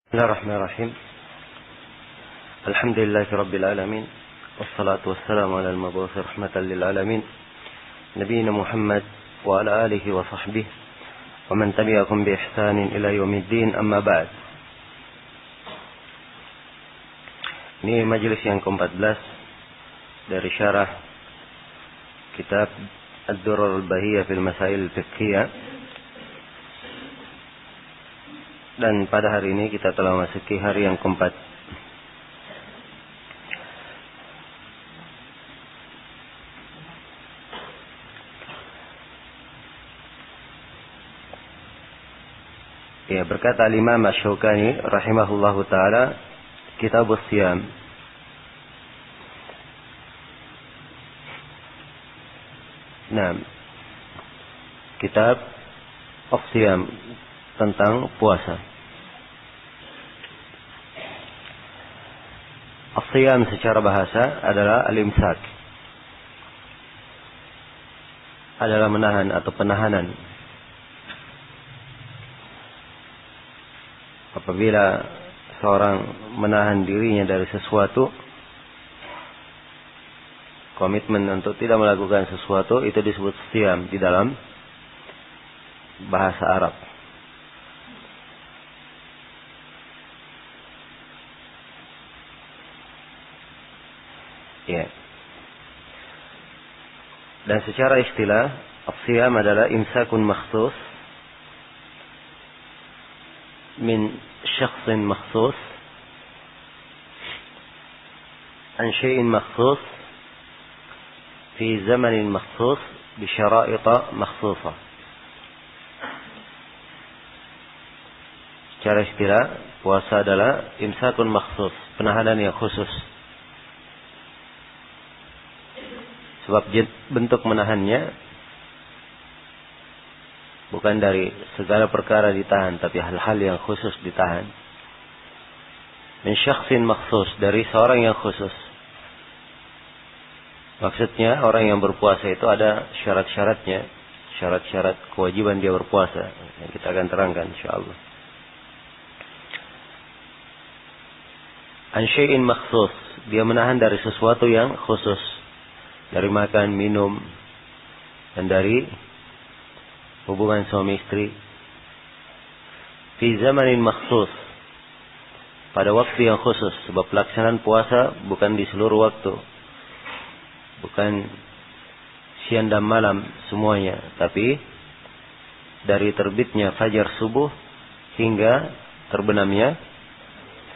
بسم الله الرحمن الرحيم. الحمد لله رب العالمين، والصلاة والسلام على المبعوث رحمة للعالمين نبينا محمد وعلى آله وصحبه ومن تبعهم بإحسان إلى يوم الدين. أما بعد. Ini majelis yang ke-14 dari syarah kitab Ad-Durrul Bahiyah fil Masail Fiqhiyah. Dan pada hari ini kita telah memasuki hari yang keempat. Ya, berkata Imam Asy-Syaukani rahimahullahu taala, Kitabus Shiyam. Nah, kitab As-Shiyam tentang puasa. As-Shiyam secara bahasa adalah al-imsak, adalah menahan atau penahanan. Apabila seorang menahan dirinya dari sesuatu, komitmen untuk tidak melakukan sesuatu, itu disebut shiyam di dalam bahasa Arab. Ya. Dan secara istilah, as-shiyam adalah imsakun makhsus min syakhsin makhsus an syai'in makhsus fi zamanin makhsus bi syara'ita makhsusah. Secara istilah, puasa adalah imsakun makhsus, penahanan yang khusus. Sebab bentuk menahannya bukan dari segala perkara ditahan, tapi hal-hal yang khusus ditahan. Min syakhsin makhsus, dari seorang yang khusus. Maksudnya orang yang berpuasa itu ada syarat-syaratnya, syarat-syarat kewajiban dia berpuasa, yang kita akan terangkan insyaallah. An syai'in makhsus, dia menahan dari sesuatu yang khusus, dari makan, minum, dan dari hubungan suami istri. Fi zamanin makhsus, pada waktu yang khusus, sebab pelaksanaan puasa bukan di seluruh waktu, bukan siang dan malam semuanya, tapi dari terbitnya fajar subuh hingga terbenamnya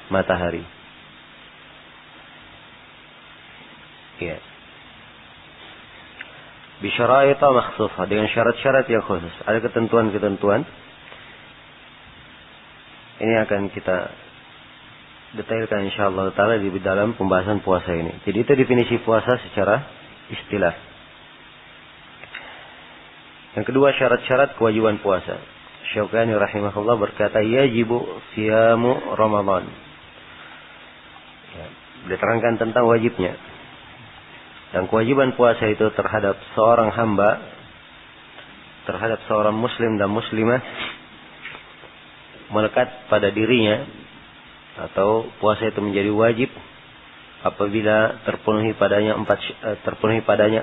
matahari. Ya. Bisyara'ita makhsusah, dengan syarat-syarat yang khusus. Ada ketentuan-ketentuan. Ini akan kita detailkan insyaallah ta'ala di dalam pembahasan puasa ini. Jadi itu definisi puasa secara istilah. Yang kedua, syarat-syarat kewajiban puasa. Syaukani rahimahullah berkata, yajibu siyamu Ramadan. Ya, diterangkan tentang wajibnya. Dan kewajiban puasa itu terhadap seorang hamba, terhadap seorang muslim dan muslimah, melekat pada dirinya, atau puasa itu menjadi wajib apabila terpenuhi padanya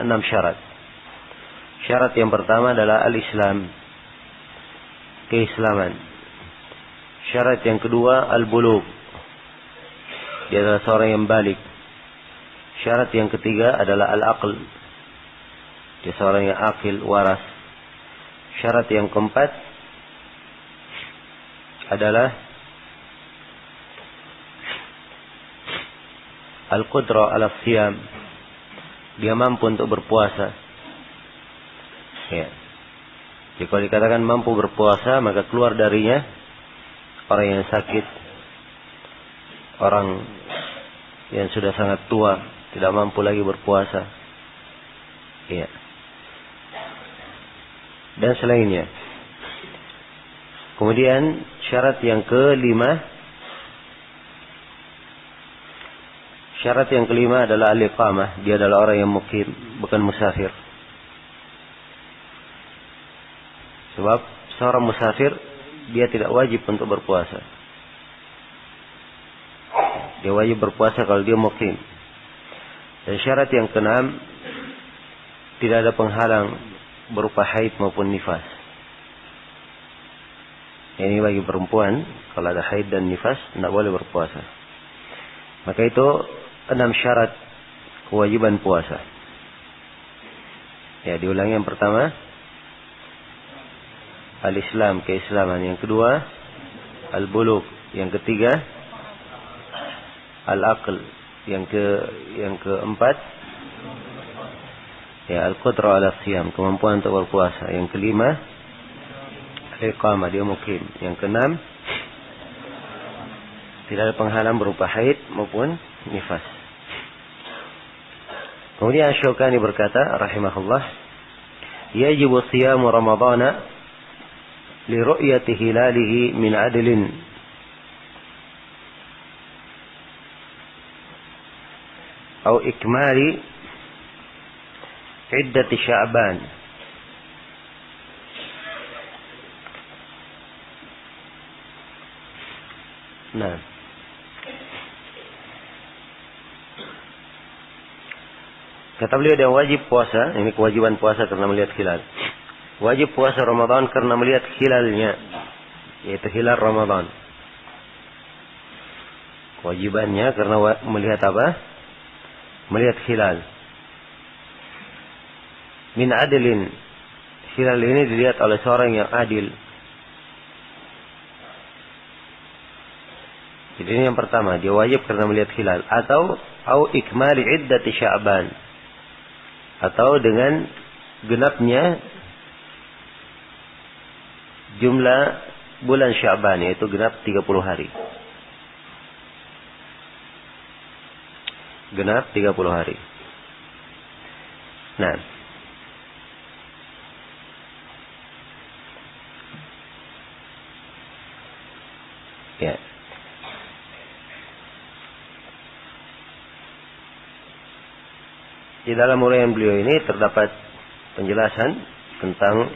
6 syarat. Syarat yang pertama adalah al-Islam, keislaman. Syarat yang kedua al-bulugh, dia adalah seorang yang baligh. Syarat yang ketiga adalah al-aql, dia seorang yang akil, waras. Syarat yang keempat adalah al-qudrah ala siyam, dia mampu untuk berpuasa. Ya. Jadi kalau dikatakan mampu berpuasa, maka keluar darinya orang yang sakit, orang yang sudah sangat tua, tidak mampu lagi berpuasa. Ya. Dan selainnya. Kemudian syarat yang kelima, adalah al-iqamah, dia adalah orang yang mukim, bukan musafir. Sebab seorang musafir dia tidak wajib untuk berpuasa. Dia wajib berpuasa kalau dia mukim. Dan syarat yang keenam, tidak ada penghalang berupa haid maupun nifas. Ini bagi perempuan, kalau ada haid dan nifas, tidak boleh berpuasa. Maka itu 6 syarat kewajiban puasa. Ya, diulangi. Yang pertama, al-Islam, keislaman. Yang kedua, al-bulugh. Yang ketiga, al-aql. Yang keempat, ya, al-qudrah ala siyam, kemampuan untuk berpuasa. Yang kelima, al-iqamah, dia mukim. Yang keenam, tidak ada penghalang berupa haid maupun nifas. Kemudian Syaukani berkata rahimahullah, yajibu siyamu ramadhana li ru'yati hilalihi min adlin atau ikmali iddati Sya'ban. Nah, kata beliau, dia wajib puasa. Ini kewajiban puasa karena melihat hilal. Wajib puasa Ramadan karena melihat hilalnya, yaitu hilal Ramadan. Kewajibannya karena melihat apa? Melihat hilal. Min adilin. Hilal ini dilihat oleh seorang yang adil. Jadi ini yang pertama, dia wajib karena melihat hilal. Atau ikmali iddati Sya'ban, atau dengan genapnya jumlah bulan Sya'ban, yaitu genap 30 hari. Genap 30 hari. Nah, ya, di dalam uraian beliau ini terdapat penjelasan tentang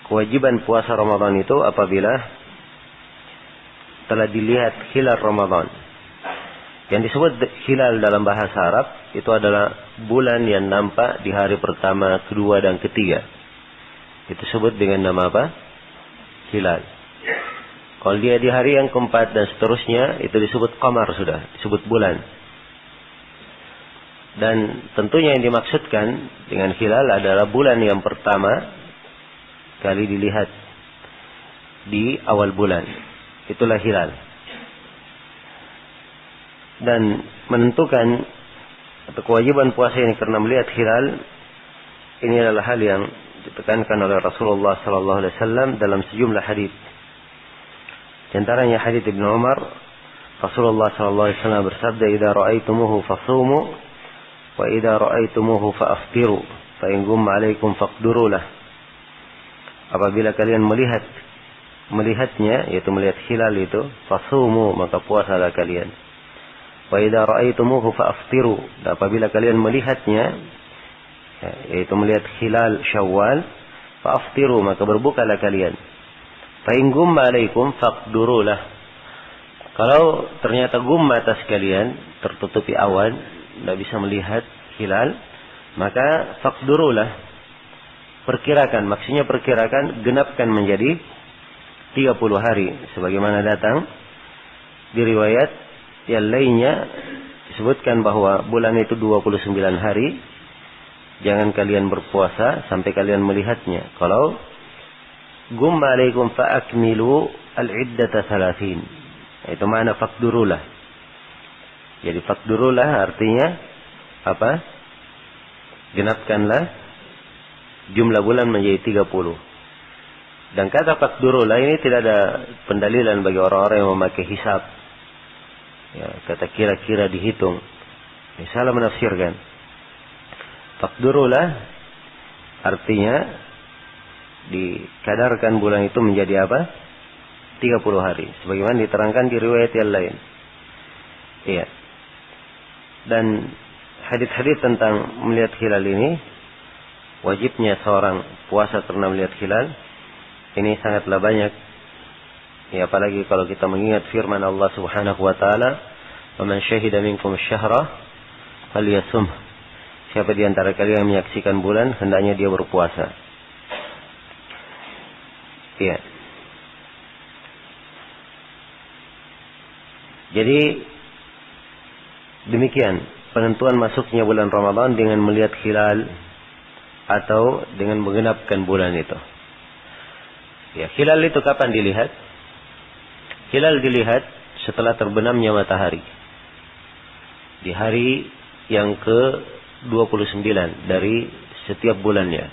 kewajiban puasa Ramadan itu apabila telah dilihat hilal Ramadan. Yang disebut hilal dalam bahasa Arab itu adalah bulan yang nampak di hari pertama, kedua, dan ketiga. Itu disebut dengan nama apa? Hilal. Kalau dia di hari yang keempat dan seterusnya, itu disebut qamar, sudah disebut bulan. Dan tentunya yang dimaksudkan dengan hilal adalah bulan yang pertama kali dilihat di awal bulan. Itulah hilal. Dan menentukan atau kewajiban puasa ini karena melihat hilal, ini adalah hal yang ditekankan oleh Rasulullah sallallahu alaihi wasallam dalam sejumlah hadis. Di antaranya hadis Ibnu Umar, Rasulullah sallallahu alaihi wasallam bersabda, "Idza ra'aitumuhu fashumu wa idza ra'aitumuhu fa'aftiru, fa in gumma 'alaikum faqduru lah." Apabila kalian melihatnya, yaitu melihat hilal itu, fasumu, maka puasalah kalian. Wa idza ra'aitumuhu fa'aftiru, dan apabila kalian melihatnya, yaitu melihat hilal Syawal, fa'aftiru, maka berbukalah kalian. Fa in gumma 'alaikum faqdurulah. Kalau ternyata gumma atas kalian, tertutupi awan, tidak bisa melihat hilal, maka faqdurulah, perkirakan, maksudnya perkirakan, genapkan menjadi 30 hari, sebagaimana datang di riwayat yang lainnya disebutkan bahwa bulan itu 29 hari. Jangan kalian berpuasa sampai kalian melihatnya. Kalau gumma alaikum fa'akmilu al-iddata 30. Itu makna faqdurulah. Jadi faqdurulah artinya apa? Genapkanlah jumlah bulan menjadi 30. Dan kata faqdurulah ini tidak ada pendalilan bagi orang-orang yang memakai hisab. Ya, kata kira-kira dihitung. Ya, salah menafsirkan. Faqdurulah artinya dikadarkan bulan itu menjadi apa? 30 hari. Sebagaimana diterangkan di riwayat yang lain. Iya. Dan hadis-hadis tentang melihat hilal ini, wajibnya seorang puasa karena melihat hilal, ini sangatlah banyak. Ya, apalagi kalau kita mengingat firman Allah Subhanahu wa taala, "Faman syahida minkum asy-syahra falyasum." Siapa di antara kalian yang menyaksikan bulan, hendaknya dia berpuasa. Ya. Jadi demikian penentuan masuknya bulan Ramadan dengan melihat hilal atau dengan menggenapkan bulan itu. Ya, hilal itu kapan dilihat? Hilal dilihat setelah terbenamnya matahari. Di hari yang ke-29 dari setiap bulannya.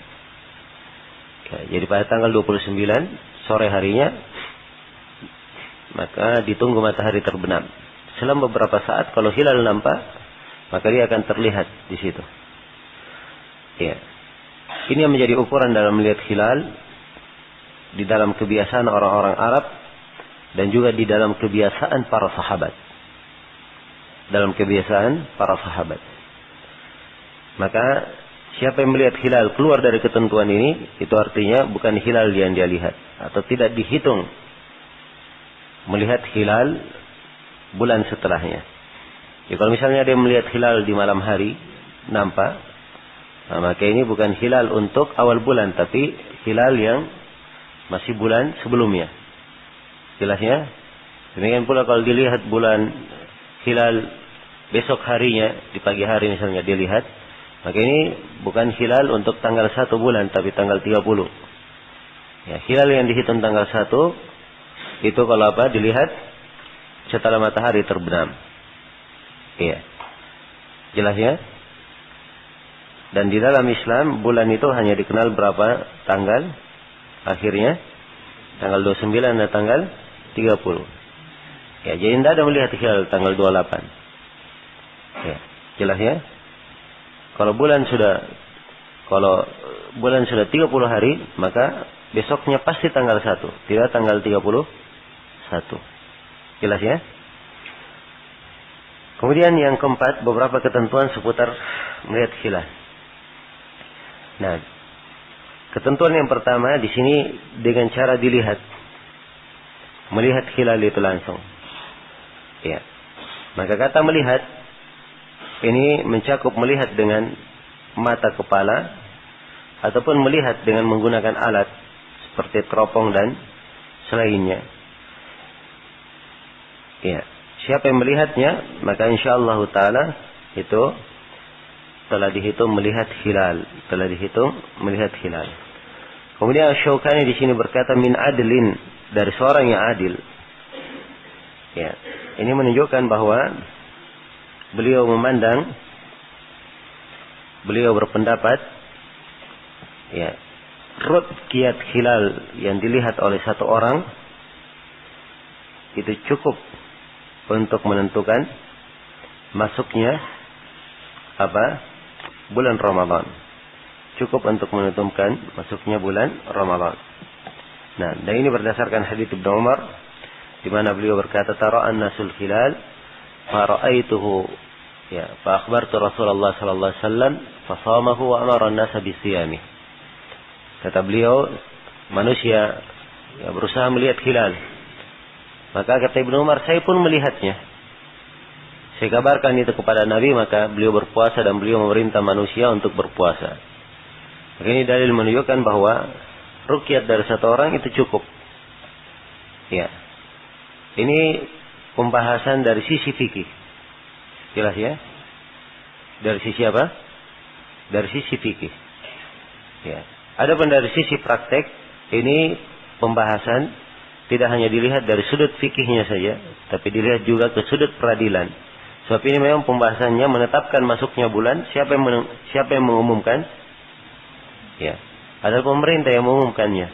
Ya, jadi pada tanggal 29 sore harinya, maka ditunggu matahari terbenam. Selama beberapa saat kalau hilal nampak, maka dia akan terlihat di situ. Ya. Ini yang menjadi ukuran dalam melihat hilal di dalam kebiasaan orang-orang Arab dan juga di dalam kebiasaan para sahabat. Dalam kebiasaan para sahabat. Maka siapa yang melihat hilal keluar dari ketentuan ini, itu artinya bukan hilal yang dia lihat atau tidak dihitung melihat hilal bulan setelahnya. Ya, kalau misalnya dia melihat hilal di malam hari nampak, nah, maka ini bukan hilal untuk awal bulan, tapi hilal yang masih bulan sebelumnya. Jelasnya? Demikian pula kalau dilihat bulan hilal besok harinya, di pagi hari misalnya dilihat, maka ini bukan hilal untuk tanggal 1 bulan, tapi tanggal 30. Ya, hilal yang dihitung tanggal 1, itu kalau apa? Dilihat setelah matahari terbenam. Iya. Jelasnya? Dan di dalam Islam, bulan itu hanya dikenal berapa tanggal? Akhirnya, tanggal 29 dan tanggal 30. Ya, jadi tidak ada melihat hilal tanggal 28. Ya, jelas ya? Kalau bulan sudah 30 hari, maka besoknya pasti tanggal 1, tidak tanggal 31. Jelas ya? Kemudian yang keempat, beberapa ketentuan seputar melihat hilal. Nah, ketentuan yang pertama di sini dengan cara dilihat. Melihat hilal itu langsung. Ya. Maka kata melihat ini mencakup melihat dengan mata kepala ataupun melihat dengan menggunakan alat seperti teropong dan selainnya. Ya. Siapa yang melihatnya, maka insyaallah taala itu telah dihitung melihat hilal, melihat hilal. Kemudian Asy-Syaukani di sini berkata min adlin, dari seorang yang adil. Ya, ini menunjukkan bahwa beliau berpendapat, ya, ru'yat hilal yang dilihat oleh satu orang itu cukup untuk menentukan masuknya bulan Ramadan. Cukup untuk menentukan masuknya bulan Ramadan. Nah, dan ini berdasarkan hadits Ibnu Umar di mana beliau berkata, "Tara'an nasul hilal fa ra'aituhu ya fa akhbartu Rasulullah sallallahu alaihi wasallam fa shamahu wa amara an-nasa bi siyamih." Kata beliau, manusia ya, berusaha melihat hilal. Maka kata Ibnu Umar, saya pun melihatnya. Saya kabarkan itu kepada Nabi, maka beliau berpuasa dan beliau memerintah manusia untuk berpuasa. Maka ini dalil menunjukkan bahwa ruqyat dari satu orang itu cukup. Ya. Ini pembahasan dari sisi fikih. Jelas ya? Dari sisi apa? Dari sisi fikih. Ya. Adapun dari sisi praktek, ini pembahasan tidak hanya dilihat dari sudut fikihnya saja, tapi dilihat juga ke sudut peradilan. Sebab ini memang pembahasannya menetapkan masuknya bulan, siapa yang mengumumkan? Ya, adalah pemerintah yang mengumumkannya.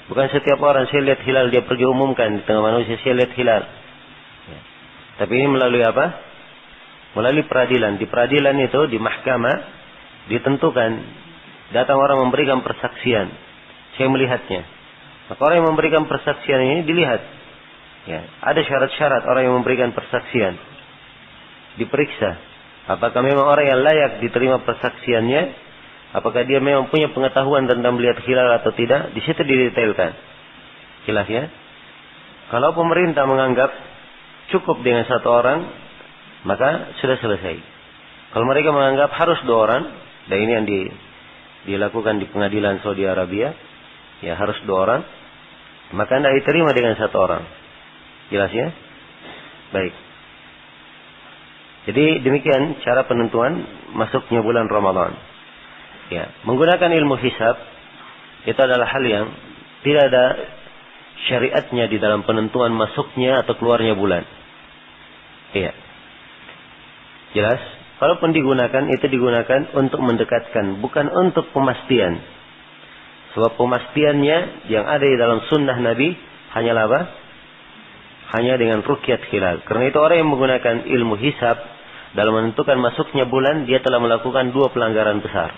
Bukan setiap orang saya lihat hilal dia pergi umumkan di tengah manusia saya lihat hilal. Ya. Tapi ini melalui apa? Melalui peradilan. Di peradilan itu di mahkamah ditentukan, datang orang memberikan persaksian, saya melihatnya. Maka orang yang memberikan persaksian ini dilihat. Ya, ada syarat-syarat orang yang memberikan persaksian. Diperiksa. Apakah memang orang yang layak diterima persaksiannya? Apakah dia memang punya pengetahuan tentang melihat hilal atau tidak? Di situ didetailkan. Jelas ya? Kalau pemerintah menganggap cukup dengan 1 orang, maka sudah selesai. Kalau mereka menganggap harus 2 orang, dan ini yang dilakukan di pengadilan Saudi Arabia, ya harus 2 orang, maka tidak diterima dengan 1 orang. Jelas ya? Baik. Jadi demikian cara penentuan masuknya bulan Ramadan. Ya, menggunakan ilmu hisab itu adalah hal yang tidak ada syariatnya di dalam penentuan masuknya atau keluarnya bulan. Iya. Jelas? Kalaupun digunakan, itu digunakan untuk mendekatkan, bukan untuk pemastian. Sebab pemastiannya yang ada di dalam sunnah Nabi hanyalah apa? Hanya dengan ruqyat hilal. Karena itu orang yang menggunakan ilmu hisab dalam menentukan masuknya bulan, dia telah melakukan 2 pelanggaran besar.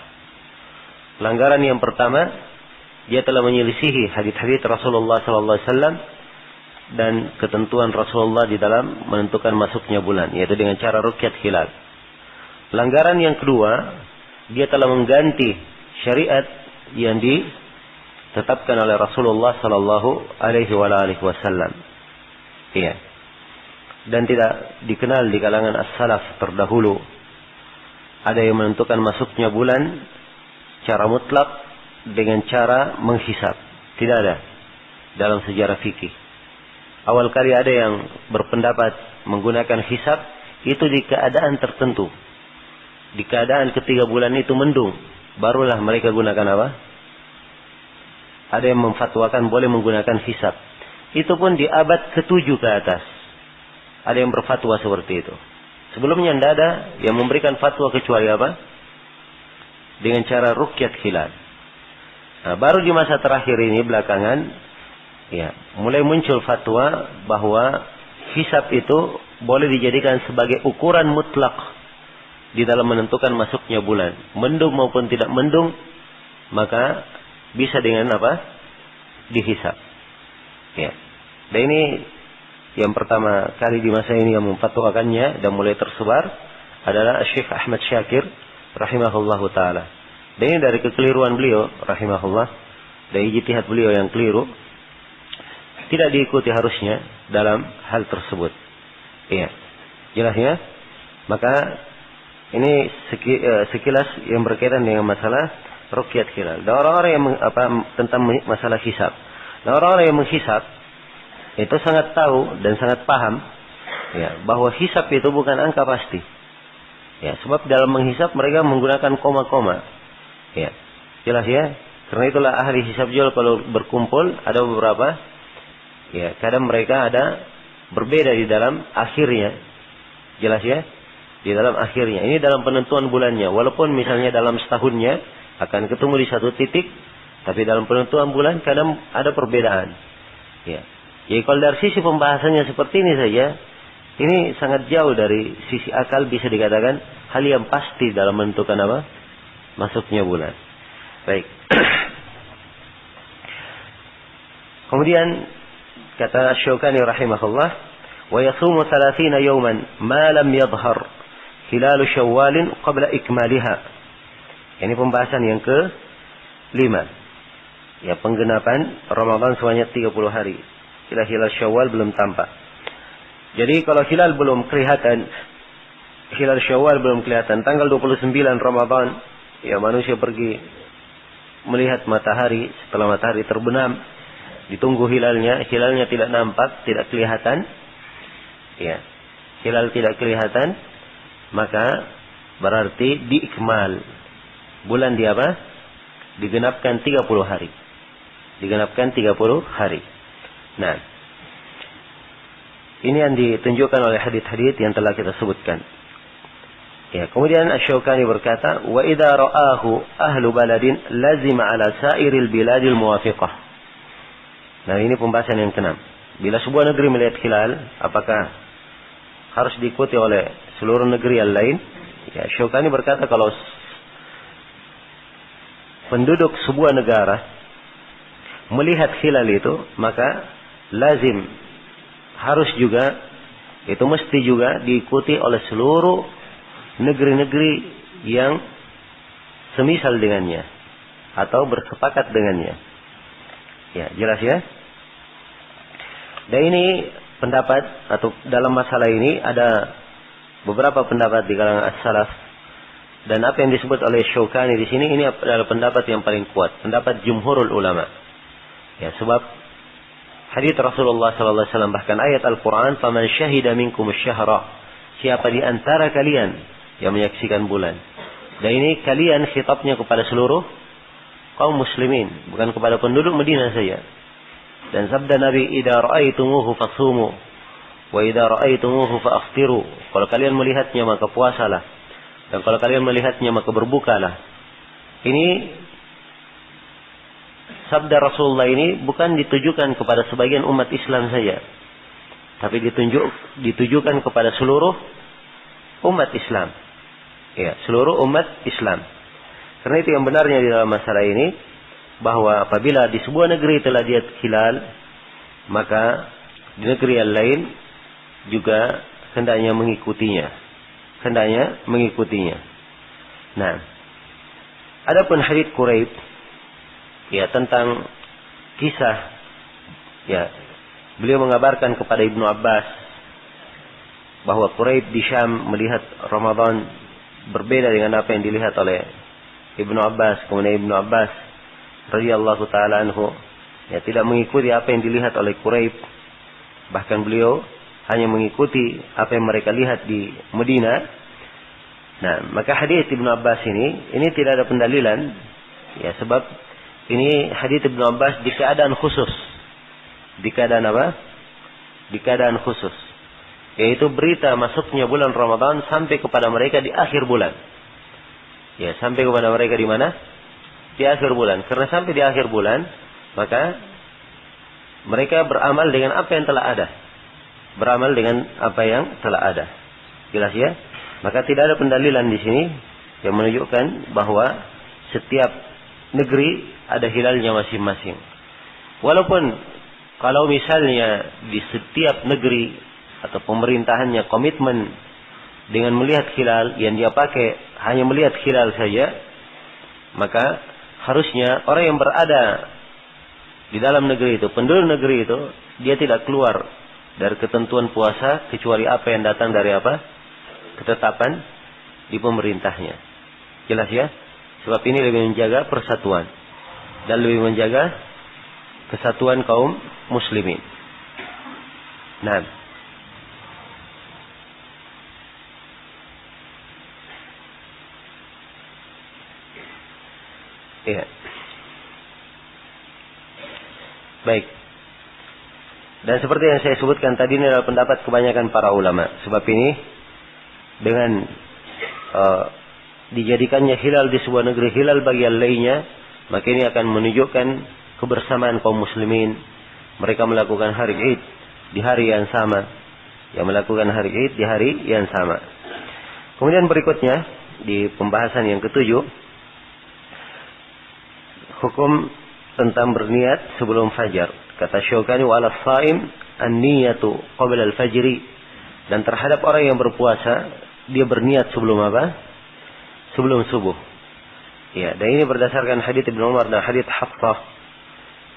Pelanggaran yang pertama, dia telah menyelisihi hadits-hadits Rasulullah SAW dan ketentuan Rasulullah di dalam menentukan masuknya bulan, yaitu dengan cara ruqyat hilal. Pelanggaran yang kedua, dia telah mengganti syariat yang ditetapkan oleh Rasulullah SAW. Iya. Dan tidak dikenal di kalangan as-salaf terdahulu ada yang menentukan masuknya bulan secara mutlak dengan cara menghisab. Tidak ada dalam sejarah fikih. Awal kali ada yang berpendapat menggunakan hisab itu di keadaan tertentu. Di keadaan ketiga bulan itu mendung, barulah mereka gunakan apa? Ada yang memfatwakan boleh menggunakan hisab. Itu pun di abad ke-7 ke atas. Ada yang berfatwa seperti itu. Sebelumnya tidak ada yang memberikan fatwa kecuali apa? Dengan cara ruqyat hilal. Nah, baru di masa terakhir ini belakangan, ya, mulai muncul fatwa bahwa hisab itu boleh dijadikan sebagai ukuran mutlak di dalam menentukan masuknya bulan. Mendung maupun tidak mendung, maka bisa dengan apa? Dihisab. Ya. Dan ini yang pertama kali di masa ini yang memfatwakannya dan mulai tersebar adalah Syekh Ahmad Syakir rahimahullahu taala. Dan ini dari kekeliruan beliau rahimahullah, dari ijtihad beliau yang keliru, tidak diikuti harusnya dalam hal tersebut. Iya. Jelas ya? Maka ini sekilas yang berkaitan dengan masalah ruqyat hilal. Dan orang-orang yang tentang masalah hisab. Dan orang-orang yang menghisab itu sangat tahu dan sangat paham, ya, bahwa hisab itu bukan angka pasti. Ya, sebab dalam menghisab mereka menggunakan koma-koma. Ya, jelas ya. Karena itulah ahli hisab jual kalau berkumpul ada beberapa. Ya, kadang mereka ada berbeda di dalam akhirnya. Jelas ya. Di dalam akhirnya. Ini dalam penentuan bulannya. Walaupun misalnya dalam setahunnya akan ketemu di satu titik, tapi dalam penentuan bulan kadang ada perbedaan. Ya. Jadi kalau dari sisi pembahasannya seperti ini saja, ini sangat jauh dari sisi akal bisa dikatakan hal yang pasti dalam menentukan apa? Masuknya bulan. Baik. Kemudian kata Syaukani rahimahullah, wa yasumu 30 yawman ma lam yadhhar hilal Syawal qabla ikmaliha. Ini pembahasan yang ke-5. Ya, penggenapan Ramadan sebanyak 30 hari. Hilal Syawal belum tampak. Jadi kalau hilal belum kelihatan, hilal Syawal belum kelihatan, tanggal 29 Ramadan, ya manusia pergi melihat matahari, setelah matahari terbenam, ditunggu hilalnya tidak nampak, tidak kelihatan. Ya. Hilal tidak kelihatan, maka berarti diikmal. Bulan di apa? Digenapkan 30 hari. Digenapkan 30 hari. Nah, ini yang ditunjukkan oleh hadits-hadits yang telah kita sebutkan. Ya, kemudian Asy-Syaukani berkata, "Wa idza ra'ahu ahlu baladin lazima 'ala sa'iril biladil muwafiqah." Nah, ini pembahasan yang ke-6. Bila sebuah negeri melihat hilal, apakah harus diikuti oleh seluruh negeri yang lain? Ya, Asy-Syaukani berkata kalau penduduk sebuah negara melihat hilal itu, maka lazim harus juga, itu mesti juga diikuti oleh seluruh negeri-negeri yang semisal dengannya atau bersepakat dengannya. Ya, jelas ya. Dan ini pendapat, atau dalam masalah ini ada beberapa pendapat di kalangan as-salaf. Dan apa yang disebut oleh Syaukani di sini, ini adalah pendapat yang paling kuat, pendapat jumhurul ulama. Ya, sebab hadits Rasulullah sallallahu alaihi wasallam, bahkan ayat Al-Qur'an, "Faman syahida minkum asy-syahra." Siapa di antara kalian yang menyaksikan bulan. Dan ini kalian khitabnya kepada seluruh kaum muslimin, bukan kepada penduduk Madinah saja. Dan sabda Nabi, "Idza ra'aitumuhu fasumu wa idza ra'aitumuhu fa'aftiru." Kalau kalian melihatnya maka puasalah, dan kalau kalian melihatnya maka berbukalah. Ini sabda Rasulullah ini bukan ditujukan kepada sebagian umat Islam saja, tapi ditujukan kepada seluruh umat Islam. Ya, seluruh umat Islam. Karena itu yang benarnya di dalam masalah ini, bahwa apabila di sebuah negeri telah lihat hilal, maka di negeri yang lain juga hendaknya mengikutinya. Nah, adapun hadits Quraib, ya, tentang kisah, ya, beliau mengabarkan kepada Ibnu Abbas bahwa Quraib di Syam melihat Ramadan berbeda dengan apa yang dilihat oleh Ibnu Abbas. Kemudian Ibnu Abbas radhiyallahu taala anhu, ya, tidak mengikuti apa yang dilihat oleh Quraib. Bahkan beliau hanya mengikuti apa yang mereka lihat di Madinah. Nah, maka hadits Ibnu Abbas ini tidak ada pendalilan, ya, sebab ini hadits Ibnu Abbas di keadaan khusus. Di keadaan apa? Di keadaan khusus. Yaitu berita masuknya bulan Ramadan sampai kepada mereka di akhir bulan. Ya, sampai kepada mereka di mana? Di akhir bulan. Karena sampai di akhir bulan, maka mereka beramal dengan apa yang telah ada. Beramal dengan apa yang telah ada. Jelas ya? Maka tidak ada pendalilan di sini yang menunjukkan bahwa setiap negeri ada hilalnya masing-masing. Walaupun kalau misalnya di setiap negeri atau pemerintahannya komitmen dengan melihat hilal, yang dia pakai hanya melihat hilal saja, maka harusnya orang yang berada di dalam negeri itu, penduduk negeri itu, dia tidak keluar dari ketentuan puasa kecuali apa yang datang dari apa? Ketetapan di pemerintahnya. Jelas ya? Sebab ini lebih menjaga persatuan dan lebih menjaga kesatuan kaum muslimin. Nah, iya. Baik. Dan seperti yang saya sebutkan tadi, ini adalah pendapat kebanyakan para ulama. Sebab ini dengan dijadikannya hilal di sebuah negeri, hilal bagi yang lainnya, maka ini akan menunjukkan kebersamaan kaum muslimin. Mereka melakukan hari Id di hari yang sama. Yang melakukan hari Id di hari yang sama. Kemudian berikutnya di pembahasan yang ketujuh, hukum tentang berniat sebelum fajar. Kata Syaukani, wa ala shaim an-niyatu qabla al-fajri. Dan terhadap orang yang berpuasa, dia berniat sebelum apa? Sebelum subuh. Ya, dan ini berdasarkan hadits Ibnu Umar dan hadits Hafsah.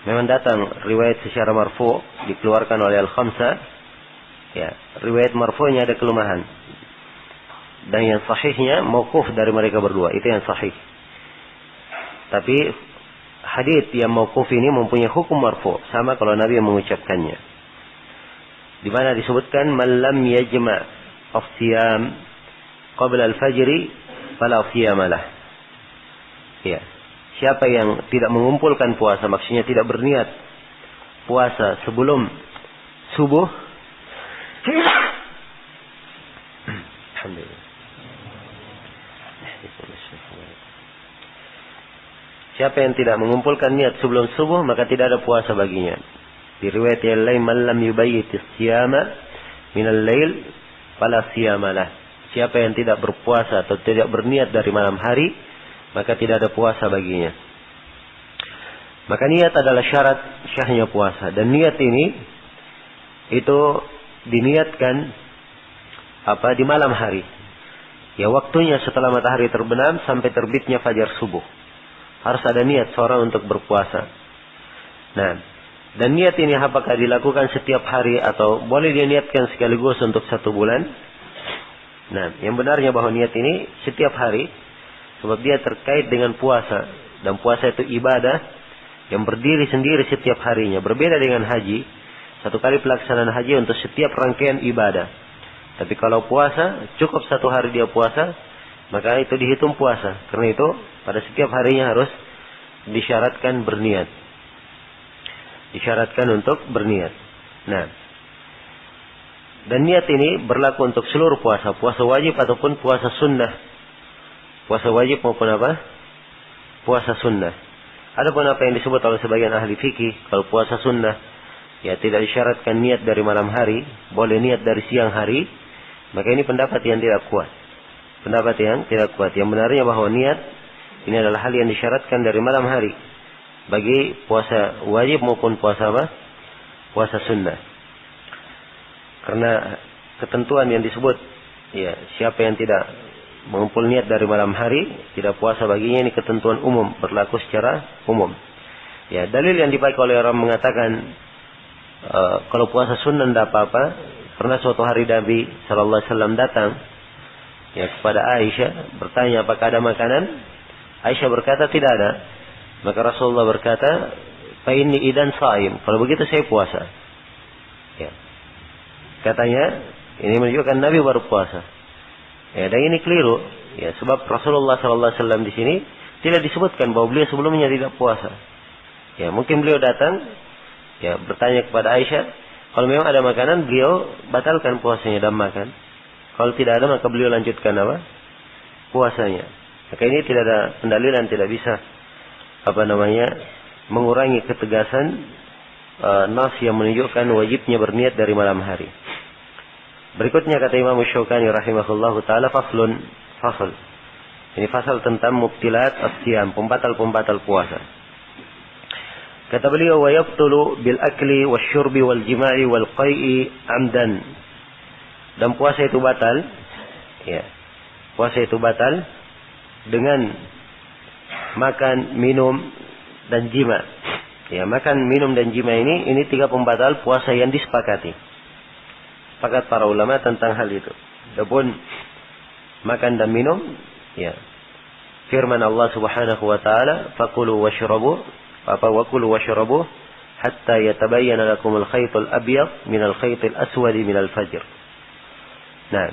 Memang datang riwayat secara marfu, dikeluarkan oleh Al-Khamsah. Ya, riwayat marfu'nya ada kelemahan. Dan yang sahihnya mauquf dari mereka berdua, itu yang sahih. Tapi hadits yang mauquf ini mempunyai hukum marfu, sama kalau Nabi yang mengucapkannya. Di mana disebutkan, "Man lam yajma' as-siyam qabla al-fajri fala siyamalah." Ya. Siapa yang tidak mengumpulkan puasa, maksudnya tidak berniat puasa sebelum subuh, alhamdulillah. Siapa yang tidak mengumpulkan niat sebelum subuh, maka tidak ada puasa baginya. Di riwayat yang lain, "Man lam yubayyit as-siyama min al-lail fala siyamalah." Siapa yang tidak berpuasa atau tidak berniat dari malam hari, maka tidak ada puasa baginya. Maka niat adalah syarat syahnya puasa. Dan niat ini itu diniatkan di malam hari. Ya, waktunya setelah matahari terbenam sampai terbitnya fajar subuh. Harus ada niat seorang untuk berpuasa. Nah, Dan niat ini apakah dilakukan setiap hari atau boleh dia niatkan sekaligus untuk 1 bulan? Nah, yang benarnya bahwa niat ini setiap hari, sebab dia terkait dengan puasa. Dan puasa itu ibadah yang berdiri sendiri setiap harinya. Berbeda dengan haji, 1 kali pelaksanaan haji untuk setiap rangkaian ibadah. Tapi kalau puasa, cukup 1 hari dia puasa, maka itu dihitung puasa. Karena itu, pada setiap harinya harus disyaratkan berniat. Disyaratkan untuk berniat. Nah, dan niat ini berlaku untuk seluruh puasa. Puasa wajib ataupun puasa sunnah. Puasa wajib maupun apa? Puasa sunnah. Adapun apa yang disebut oleh sebagian ahli fikih, kalau puasa sunnah, ya tidak disyaratkan niat dari malam hari, boleh niat dari siang hari, maka ini pendapat yang tidak kuat. Pendapat yang tidak kuat. Yang benarnya bahwa niat ini adalah hal yang disyaratkan dari malam hari. Bagi puasa wajib maupun puasa apa? Puasa sunnah. Karena ketentuan yang disebut, ya, siapa yang tidak mengumpul niat dari malam hari, tidak puasa baginya, ini ketentuan umum, berlaku secara umum. Ya, dalil yang dipakai oleh orang mengatakan kalau puasa sunnah tidak apa-apa, karena suatu hari Nabi sallallahu alaihi wasallam datang ya kepada Aisyah bertanya apakah ada makanan. Aisyah berkata tidak ada. Maka Rasulullah berkata, "Fa inni idan shaim." Kalau begitu saya puasa. Ya. Katanya, ini menunjukkan Nabi baru puasa. Ya, dan ini keliru. Ya, sebab Rasulullah sallallahu alaihi wasallam di sini tidak disebutkan bahwa beliau sebelumnya tidak puasa. Ya, mungkin beliau datang ya bertanya kepada Aisyah, kalau memang ada makanan beliau batalkan puasanya dan makan. Kalau tidak ada maka beliau lanjutkan apa? Puasanya. Maka ini tidak ada pendalilan, tidak bisa mengurangi ketegasan nas yang menunjukkan wajibnya berniat dari malam hari. Berikutnya kata Imam Syaukani rahimahullahu taala, fasl. Ini fasal tentang mubtilat as-siyam, pembatal-pembatal puasa. Kata beliau, wa yabtulu bil akli wasyurbi wal jima'i wal qai'i amdan. Dan puasa itu batal, ya. Puasa itu batal dengan makan, minum, dan jima. Ya, makan, minum, dan jima ini 3 pembatal puasa yang disepakati. Sepakat para ulama tentang hal itu. Adapun makan dan minum, ya. Firman Allah Subhanahu wa taala, "Fakulu washrabu" wa kulu washrabu hatta yatabayyana lakumul khaytul abyad minal khaytil aswadi minal fajr. Nah,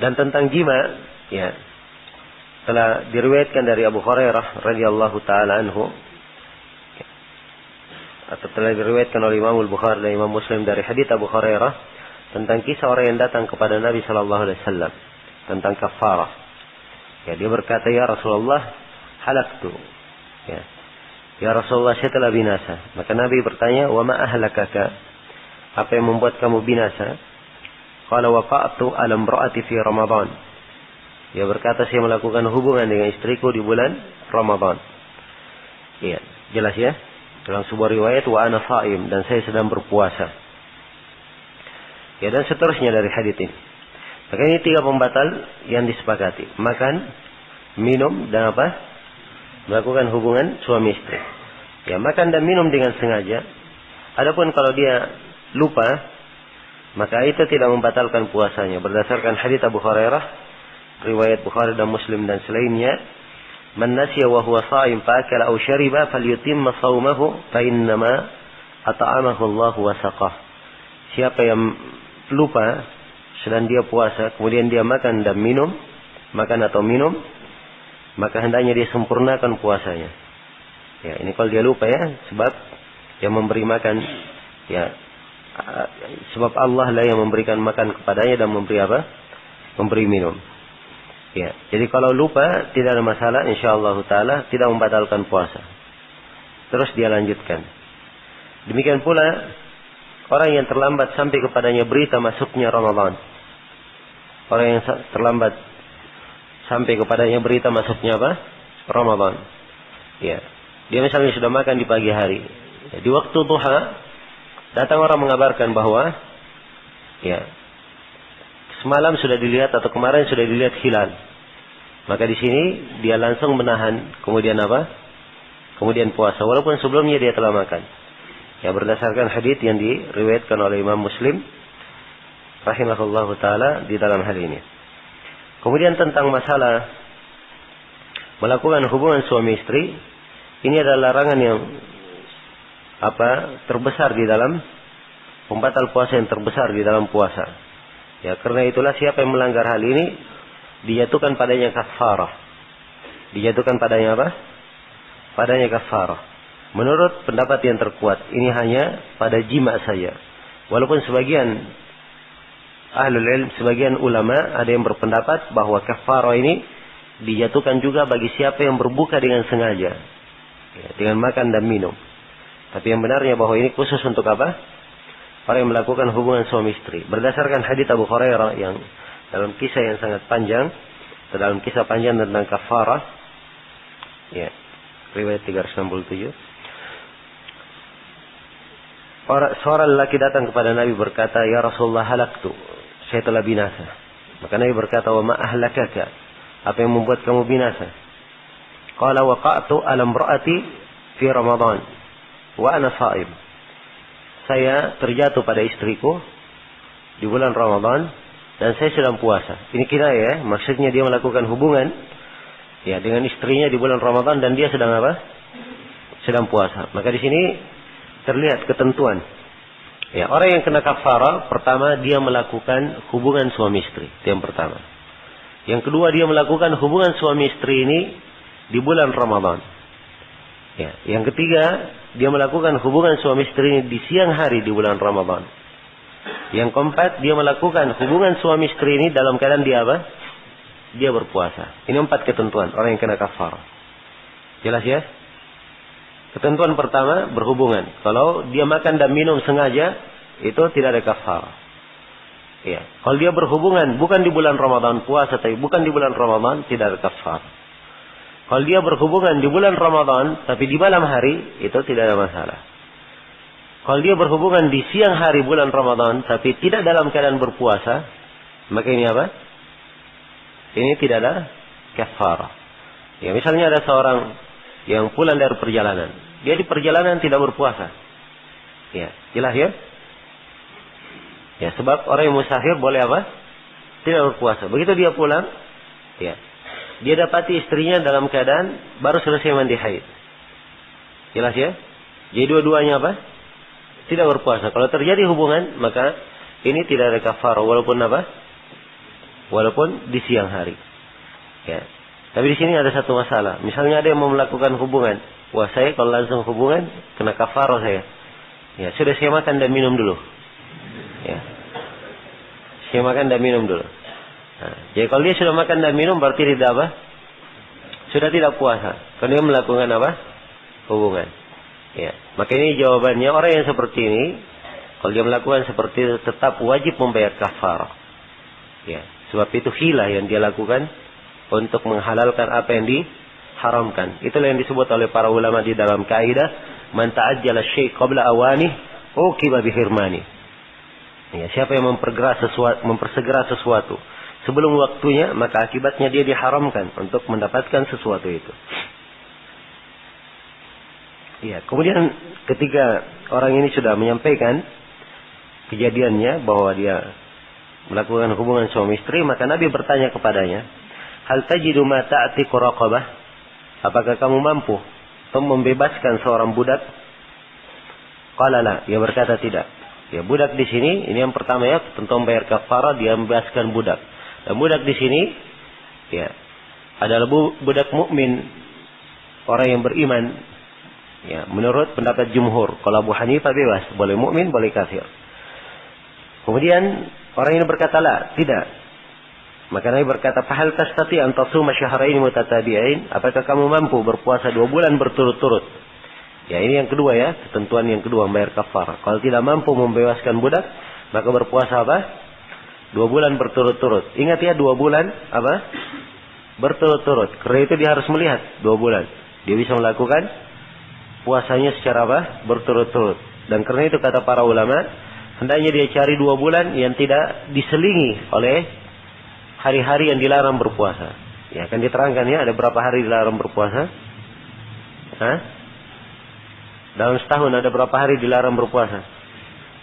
dan tentang jima, ya, telah diriwayatkan dari Abu Hurairah radhiyallahu taala anhu, atau telah diriwayatkan oleh Imam Al-Bukhari dan Imam Muslim dari hadits Abu Hurairah tentang kisah orang yang datang kepada Nabi sallallahu alaihi wasallam tentang kafarah. Ya, dia berkata, "Ya Rasulullah, halaktu." Ya. "Ya Rasulullah, saya telah binasa." Maka Nabi bertanya, "Wa ma ahlakaka?" Apa yang membuat kamu binasa? Qala waqa'tu 'ala imra'ati fi Ramadan. Dia berkata, saya melakukan hubungan dengan istriku di bulan Ramadan. Iya, jelas ya. Dalam sebuah riwayat, wa ana sha'im, dan saya sedang berpuasa. Ya, dan seterusnya dari hadits ini. Maka ini 3 pembatal yang disepakati. Makan, minum, dan apa? Melakukan hubungan suami istri. Ya, makan dan minum dengan sengaja. Adapun kalau dia lupa, maka itu tidak membatalkan puasanya. Berdasarkan hadits Abu Hurairah, riwayat Bukhari dan Muslim dan selainnya, "Man nasiya wa huwa sha'im fa akala aw shariba falyutimma shaumahu fa innama at'amahu Allah wa saqah." Siapa yang lupa sedang dia puasa, kemudian dia makan dan minum, makan atau minum, maka hendaknya dia sempurnakan puasanya. Ya, ini kalau dia lupa ya, sebab yang memberi makan, ya, sebab Allah lah yang memberikan makan kepadanya dan memberi apa? Memberi minum. Ya, jadi kalau lupa tidak ada masalah, insyaallah taala tidak membatalkan puasa. Terus dia lanjutkan. Demikian pula orang yang terlambat sampai kepadanya berita masuknya Ramadan. Orang yang terlambat sampai kepadanya berita masuknya apa? Ramadan. Ya. Dia misalnya sudah makan di pagi hari. Ya, di waktu duha datang orang mengabarkan bahwa ya, semalam sudah dilihat atau kemarin sudah dilihat hilal. Maka di sini dia langsung menahan, kemudian apa? Kemudian puasa, walaupun sebelumnya dia telah makan. Ya, berdasarkan hadits yang diriwayatkan oleh Imam Muslim rahimahullahu taala di dalam hal ini. Kemudian tentang masalah melakukan hubungan suami istri, ini adalah larangan yang terbesar di dalam pembatal puasa, yang terbesar di dalam puasa. Ya, karena itulah siapa yang melanggar hal ini dijatuhkan padanya kafarah. Dijatuhkan padanya apa? Padanya kafarah. Menurut pendapat yang terkuat, ini hanya pada jima saja. Walaupun sebagian ahlul ilm, sebagian ulama ada yang berpendapat bahwa kafarah ini dijatuhkan juga bagi siapa yang berbuka dengan sengaja, ya, dengan makan dan minum. Tapi yang benarnya bahwa ini khusus untuk apa? Orang yang melakukan hubungan suami istri. Berdasarkan hadits Abu Hurairah yang dalam kisah yang sangat panjang, dalam kisah panjang tentang kafarah, ya, riwayat 367. Seorang lelaki datang kepada Nabi berkata, "Ya Rasulullah, halaktu, saya telah binasa." Maka Nabi berkata, "Wa ma ahlakaka?" Apa yang membuat kamu binasa? Qala waqa'tu ala imra'ati fi Ramadan wa ana sha'im. Saya terjatuh pada istriku di bulan Ramadan dan saya sedang puasa. Ini kinayah ya, maksudnya dia melakukan hubungan ya dengan istrinya di bulan Ramadan dan dia sedang apa? Sedang puasa. Maka di sini terlihat ketentuan. Ya, orang yang kena kafarah, pertama dia melakukan hubungan suami istri, itu yang pertama. Yang kedua, dia melakukan hubungan suami istri ini di bulan Ramadan. Ya, yang ketiga, dia melakukan hubungan suami istri ini di siang hari di bulan Ramadan. Yang keempat, dia melakukan hubungan suami istri ini dalam keadaan dia apa? Dia berpuasa. Ini 4 ketentuan orang yang kena kafarah. Jelas ya? Ketentuan pertama, berhubungan. Kalau dia makan dan minum sengaja, itu tidak ada kafarah. Ya. Kalau dia berhubungan bukan di bulan Ramadan, puasa tapi bukan di bulan Ramadan, tidak ada kafarah. Kalau dia berhubungan di bulan Ramadan tapi di malam hari, itu tidak ada masalah. Kalau dia berhubungan di siang hari bulan Ramadan tapi tidak dalam keadaan berpuasa, maka ini apa? Ini tidak ada kafarah. Ya, misalnya ada seorang yang pulang dari perjalanan. Dia di perjalanan tidak berpuasa. Ya, jelas ya? Ya, sebab orang yang musafir boleh apa? Tidak berpuasa. Begitu dia pulang, ya, dia dapati istrinya dalam keadaan baru selesai mandi haid. Jelas ya? Jadi dua-duanya apa? Tidak berpuasa. Kalau terjadi hubungan, maka ini tidak ada kafarah walaupun apa? Walaupun di siang hari. Ya. Tapi di sini ada satu masalah. Misalnya ada yang mau melakukan hubungan. Wah, saya kalau langsung hubungan kena kafarah saya. Ya, sudah saya makan dan minum dulu. Ya. Saya makan dan minum dulu. Nah, jadi kalau dia sudah makan dan minum berarti tidak apa? Sudah tidak puasa. Kalau dia melakukan apa? Hubungan. Ya. Maka ini jawabannya, orang yang seperti ini, kalau dia melakukan seperti itu tetap wajib membayar kafarah. Ya. Sebab itu hilah yang dia lakukan untuk menghalalkan apa yang diharamkan. Itulah yang disebut oleh para ulama di dalam kaidah, man ta'ajjala syai' qabla awani uqiba bihirmani. Ya, siapa yang mempersegera sesuatu sebelum waktunya, maka akibatnya dia diharamkan untuk mendapatkan sesuatu itu. Ya, kemudian ketika orang ini sudah menyampaikan kejadiannya bahwa dia melakukan hubungan suami istri, maka Nabi bertanya kepadanya, hal tajidu ma ta'tiqu raqabah? Apakah kamu mampu untuk membebaskan seorang budak? Qala la, dia berkata tidak. Ya, budak di sini, ini yang pertama ya, tentu membayar kafarah, dia membebaskan budak. Dan budak di sini, ya, adalah budak mukmin, orang yang beriman. Ya, menurut pendapat jumhur, kalau Abu Hanifah bebas, boleh mukmin, boleh kafir. Kemudian orang ini berkata la, tidak. Maka Nabi berkata, fahal tastati an tasuma syahrain mutatabi'ain? Apakah kamu mampu berpuasa 2 bulan berturut-turut? Ya, ini yang kedua ya, ketentuan yang kedua, membayar kafarah. Kalau tidak mampu membebaskan budak, maka berpuasa apa? 2 bulan berturut-turut. Ingat ya, 2 bulan apa? Berturut-turut. Karena itu dia harus melihat 2 bulan. Dia bisa melakukan puasanya secara apa? Berturut-turut. Dan karena itu kata para ulama, hendaknya dia cari 2 bulan yang tidak diselingi oleh hari-hari yang dilarang berpuasa. Ya, akan diterangkan ya, ada berapa hari dilarang berpuasa? Hah? Dalam setahun ada berapa hari dilarang berpuasa?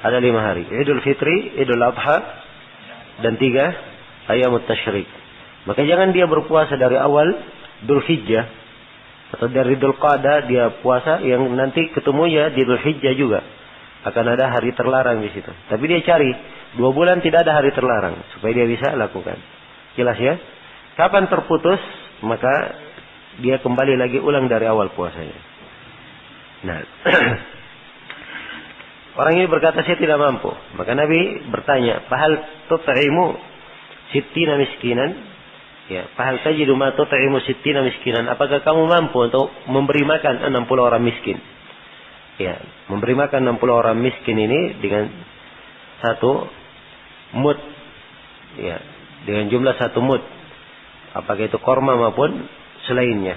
Ada 5 hari. Idul Fitri, Idul Adha, dan 3 Ayyamut Tasyrik. Maka jangan dia berpuasa dari awal Dzulhijjah atau dari Dzulqa'dah dia puasa yang nanti ketemu ya di Dzulhijjah juga. Akan ada hari terlarang di situ. Tapi dia cari 2 bulan tidak ada hari terlarang supaya dia bisa lakukan. Jelas ya? Kapan terputus, maka dia kembali lagi ulang dari awal puasanya. Nah, orang ini berkata saya tidak mampu. Maka Nabi bertanya, "Fahal tut'imu sittina miskinan?" Ya, "Fahal tajidu ma tut'imu sittina miskinan?" Apakah kamu mampu untuk memberi makan 60 orang miskin? Ya, memberi makan 60 orang miskin ini dengan 1 mud. Ya, dengan jumlah 1 mud. Apakah itu korma maupun selainnya.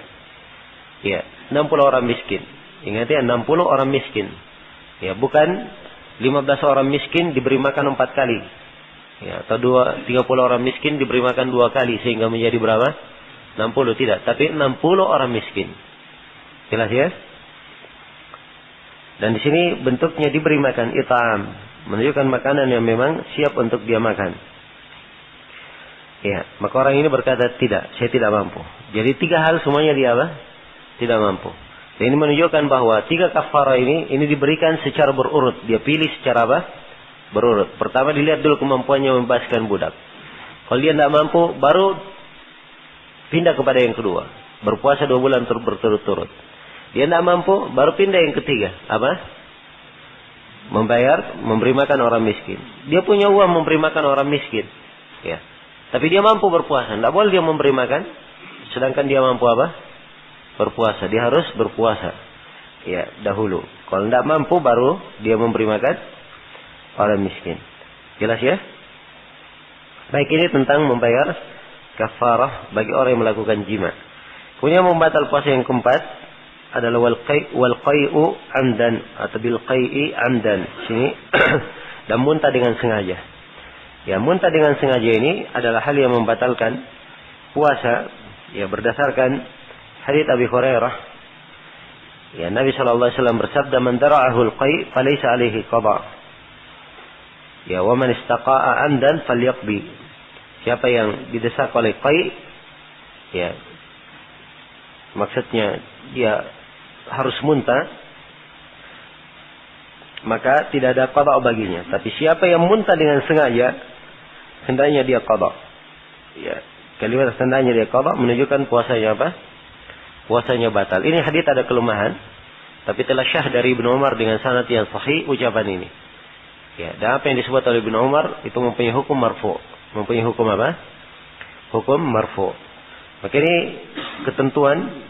Ya, 60 orang miskin. Ingat ya, 60 orang miskin. Ya, bukan 15 orang miskin diberi makan 4 kali. Ya, atau 30 orang miskin diberi makan 2 kali sehingga menjadi berapa? 60 tidak, tapi 60 orang miskin. Jelas ya? Dan di sini bentuknya diberi makan it'am, menunjukkan makanan yang memang siap untuk dia makan. Ya, maka orang ini berkata tidak, saya tidak mampu. Jadi 3 hal semuanya dia apa? Tidak mampu. Dan ini menunjukkan bahwa 3 kafarah ini diberikan secara berurut. Dia pilih secara apa? Berurut. Pertama dilihat dulu kemampuannya membebaskan budak. Kalau dia tidak mampu, baru pindah kepada yang kedua. Berpuasa 2 bulan berturut-turut. Dia tidak mampu, baru pindah yang ketiga. Apa? Memberi makan orang miskin. Dia punya uang memberi makan orang miskin. Ya. Tapi dia mampu berpuasa. Tidak boleh dia memberi makan. Sedangkan dia mampu apa? Berpuasa. Dia harus berpuasa. Ya, dahulu. Kalau tidak mampu, baru dia memberi makan orang miskin. Jelas ya? Baik, ini tentang membayar kafarah bagi orang yang melakukan jima. Kemudian membatal puasa yang keempat adalah wal qai'u amdan atau bil qai'i amdan. Sini dan muntah dengan sengaja. Ya, muntah dengan sengaja ini adalah hal yang membatalkan puasa. Ya, berdasarkan hadits Abi Hurairah. Ya, Nabi sallallahu alaihi wasallam bersabda, "Man dara'ahu al-qai' falaysa alaihi qada." Ya, wa man istaqa'a amdan falyaqbi. Siapa yang didesak oleh qai', ya, maksudnya dia harus muntah, maka tidak ada qada baginya. Tapi siapa yang muntah dengan sengaja, hendaknya dia qada. Ya, kalimat hendaknya dia qada menunjukkan puasanya apa? Puasanya batal. Ini hadits ada kelemahan, tapi telah syah dari Ibnu Umar dengan sanad yang sahih ucapan ini. Ya, dan apa yang disebut oleh Ibnu Umar itu mempunyai hukum marfu. Mempunyai hukum apa? Hukum marfu. Maka ini ketentuan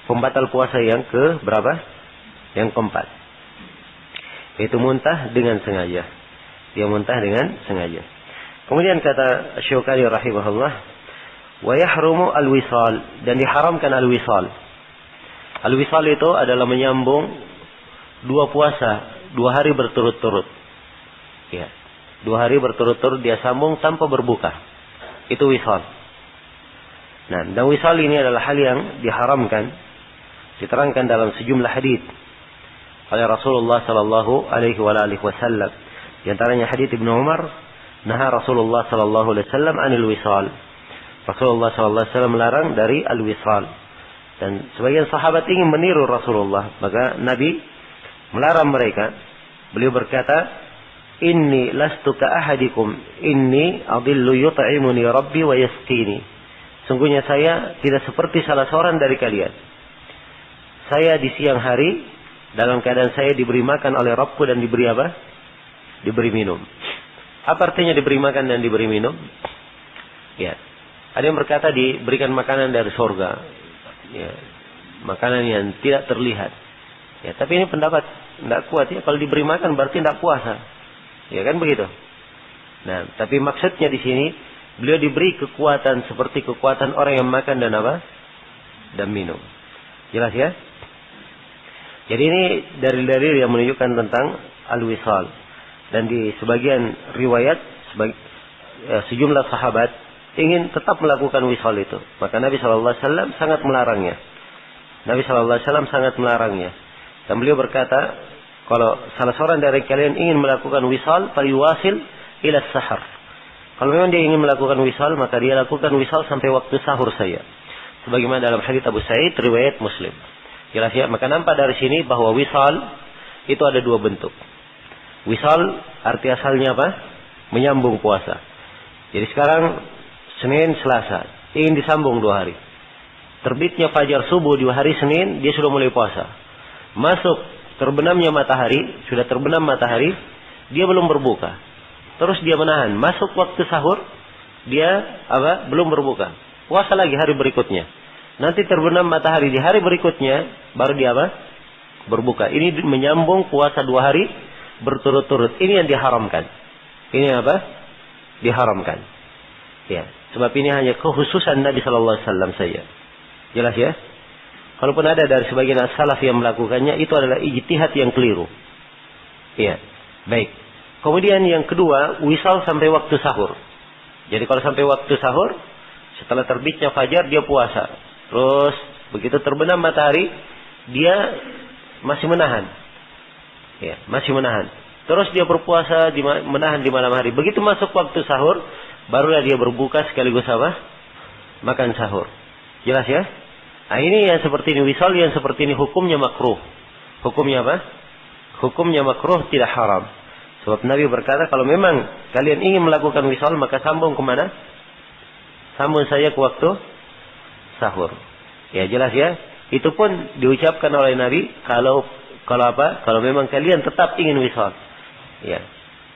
pembatal puasa yang ke berapa? Yang keempat. Yaitu muntah dengan sengaja. Dia muntah dengan sengaja. Kemudian kata Syaukani rahimahullah, wa yahrumu al-wisal, dan diharamkan al-wisal. Al-wisal itu adalah menyambung 2 puasa, 2 hari berturut-turut. Ya. 2 hari berturut-turut dia sambung tanpa berbuka. Itu wisal. Nah, dan wisal ini adalah hal yang diharamkan, diterangkan dalam sejumlah hadits oleh Rasulullah sallallahu alaihi wasallam. Di antaranya hadits Ibnu Umar, naha Rasulullah sallallahu alaihi wasallam anil wisal. Rasulullah sallallahu alaihi wasallam melarang dari al-wisal. Dan sebagian sahabat ingin meniru Rasulullah, maka Nabi melarang mereka. Beliau berkata, "Inni lastu ka ahadikum, inni adillu yut'imuni rabbi wa yasqini." Sungguhnya saya tidak seperti salah seorang dari kalian. Saya di siang hari dalam keadaan saya diberi makan oleh Rabbku dan diberi apa? Diberi minum. Apa artinya diberi makan dan diberi minum? Ya, ada yang berkata diberikan makanan dari surga. Ya, makanan yang tidak terlihat. Ya, tapi ini pendapat tidak kuat ya. Kalau diberi makan berarti tidak puasa. Ya kan begitu. Nah, tapi maksudnya di sini beliau diberi kekuatan seperti kekuatan orang yang makan dan apa? Dan minum. Jelas ya? Jadi ini dalil-dalil yang menunjukkan tentang al-wisal. Dan di sebagian riwayat sejumlah sahabat ingin tetap melakukan wisal itu. Maka Nabi SAW sangat melarangnya. Nabi SAW sangat melarangnya. Dan beliau berkata, kalau salah seorang dari kalian ingin melakukan wisal, faliwasil ila sahar. Kalau memang dia ingin melakukan wisal, maka dia lakukan wisal sampai waktu sahur saya. Sebagaimana dalam hadits Abu Sa'id, riwayat Muslim. Jelas ya? Maka nampak dari sini bahwa wisal itu ada dua bentuk. Wisal arti asalnya apa? Menyambung puasa. Jadi sekarang Senin, Selasa, ingin disambung 2 hari. Terbitnya fajar subuh di hari Senin, dia sudah mulai puasa. Masuk terbenamnya matahari, sudah terbenam matahari, dia belum berbuka. Terus dia menahan, masuk waktu sahur, dia belum berbuka. Puasa lagi hari berikutnya. Nanti terbenam matahari di hari berikutnya, baru dia berbuka. Ini menyambung puasa 2 hari berturut-turut. Ini yang diharamkan. Ini diharamkan. Ya, sebab ini hanya kekhususan Nabi Sallallahu Alaihi Wasallam saja. Jelas ya? Kalaupun ada dari sebagian as-salaf yang melakukannya, itu adalah ijtihad yang keliru. Ya, baik. Kemudian yang kedua, wisal sampai waktu sahur. Jadi kalau sampai waktu sahur, setelah terbitnya fajar dia puasa. Terus begitu terbenam matahari, dia masih menahan. Ya, masih menahan. Terus dia berpuasa menahan di malam hari. Begitu masuk waktu sahur, barulah dia berbuka sekaligus makan sahur. Jelas ya? Nah, ini yang seperti ini wisal, yang seperti ini hukumnya makruh. Hukumnya apa? Hukumnya makruh, tidak haram. Sebab Nabi berkata, kalau memang kalian ingin melakukan wisal, maka sambung kemana? Sambung saya ke waktu sahur. Ya, jelas ya? Itu pun diucapkan oleh Nabi kalau memang kalian tetap ingin wisal. Ya.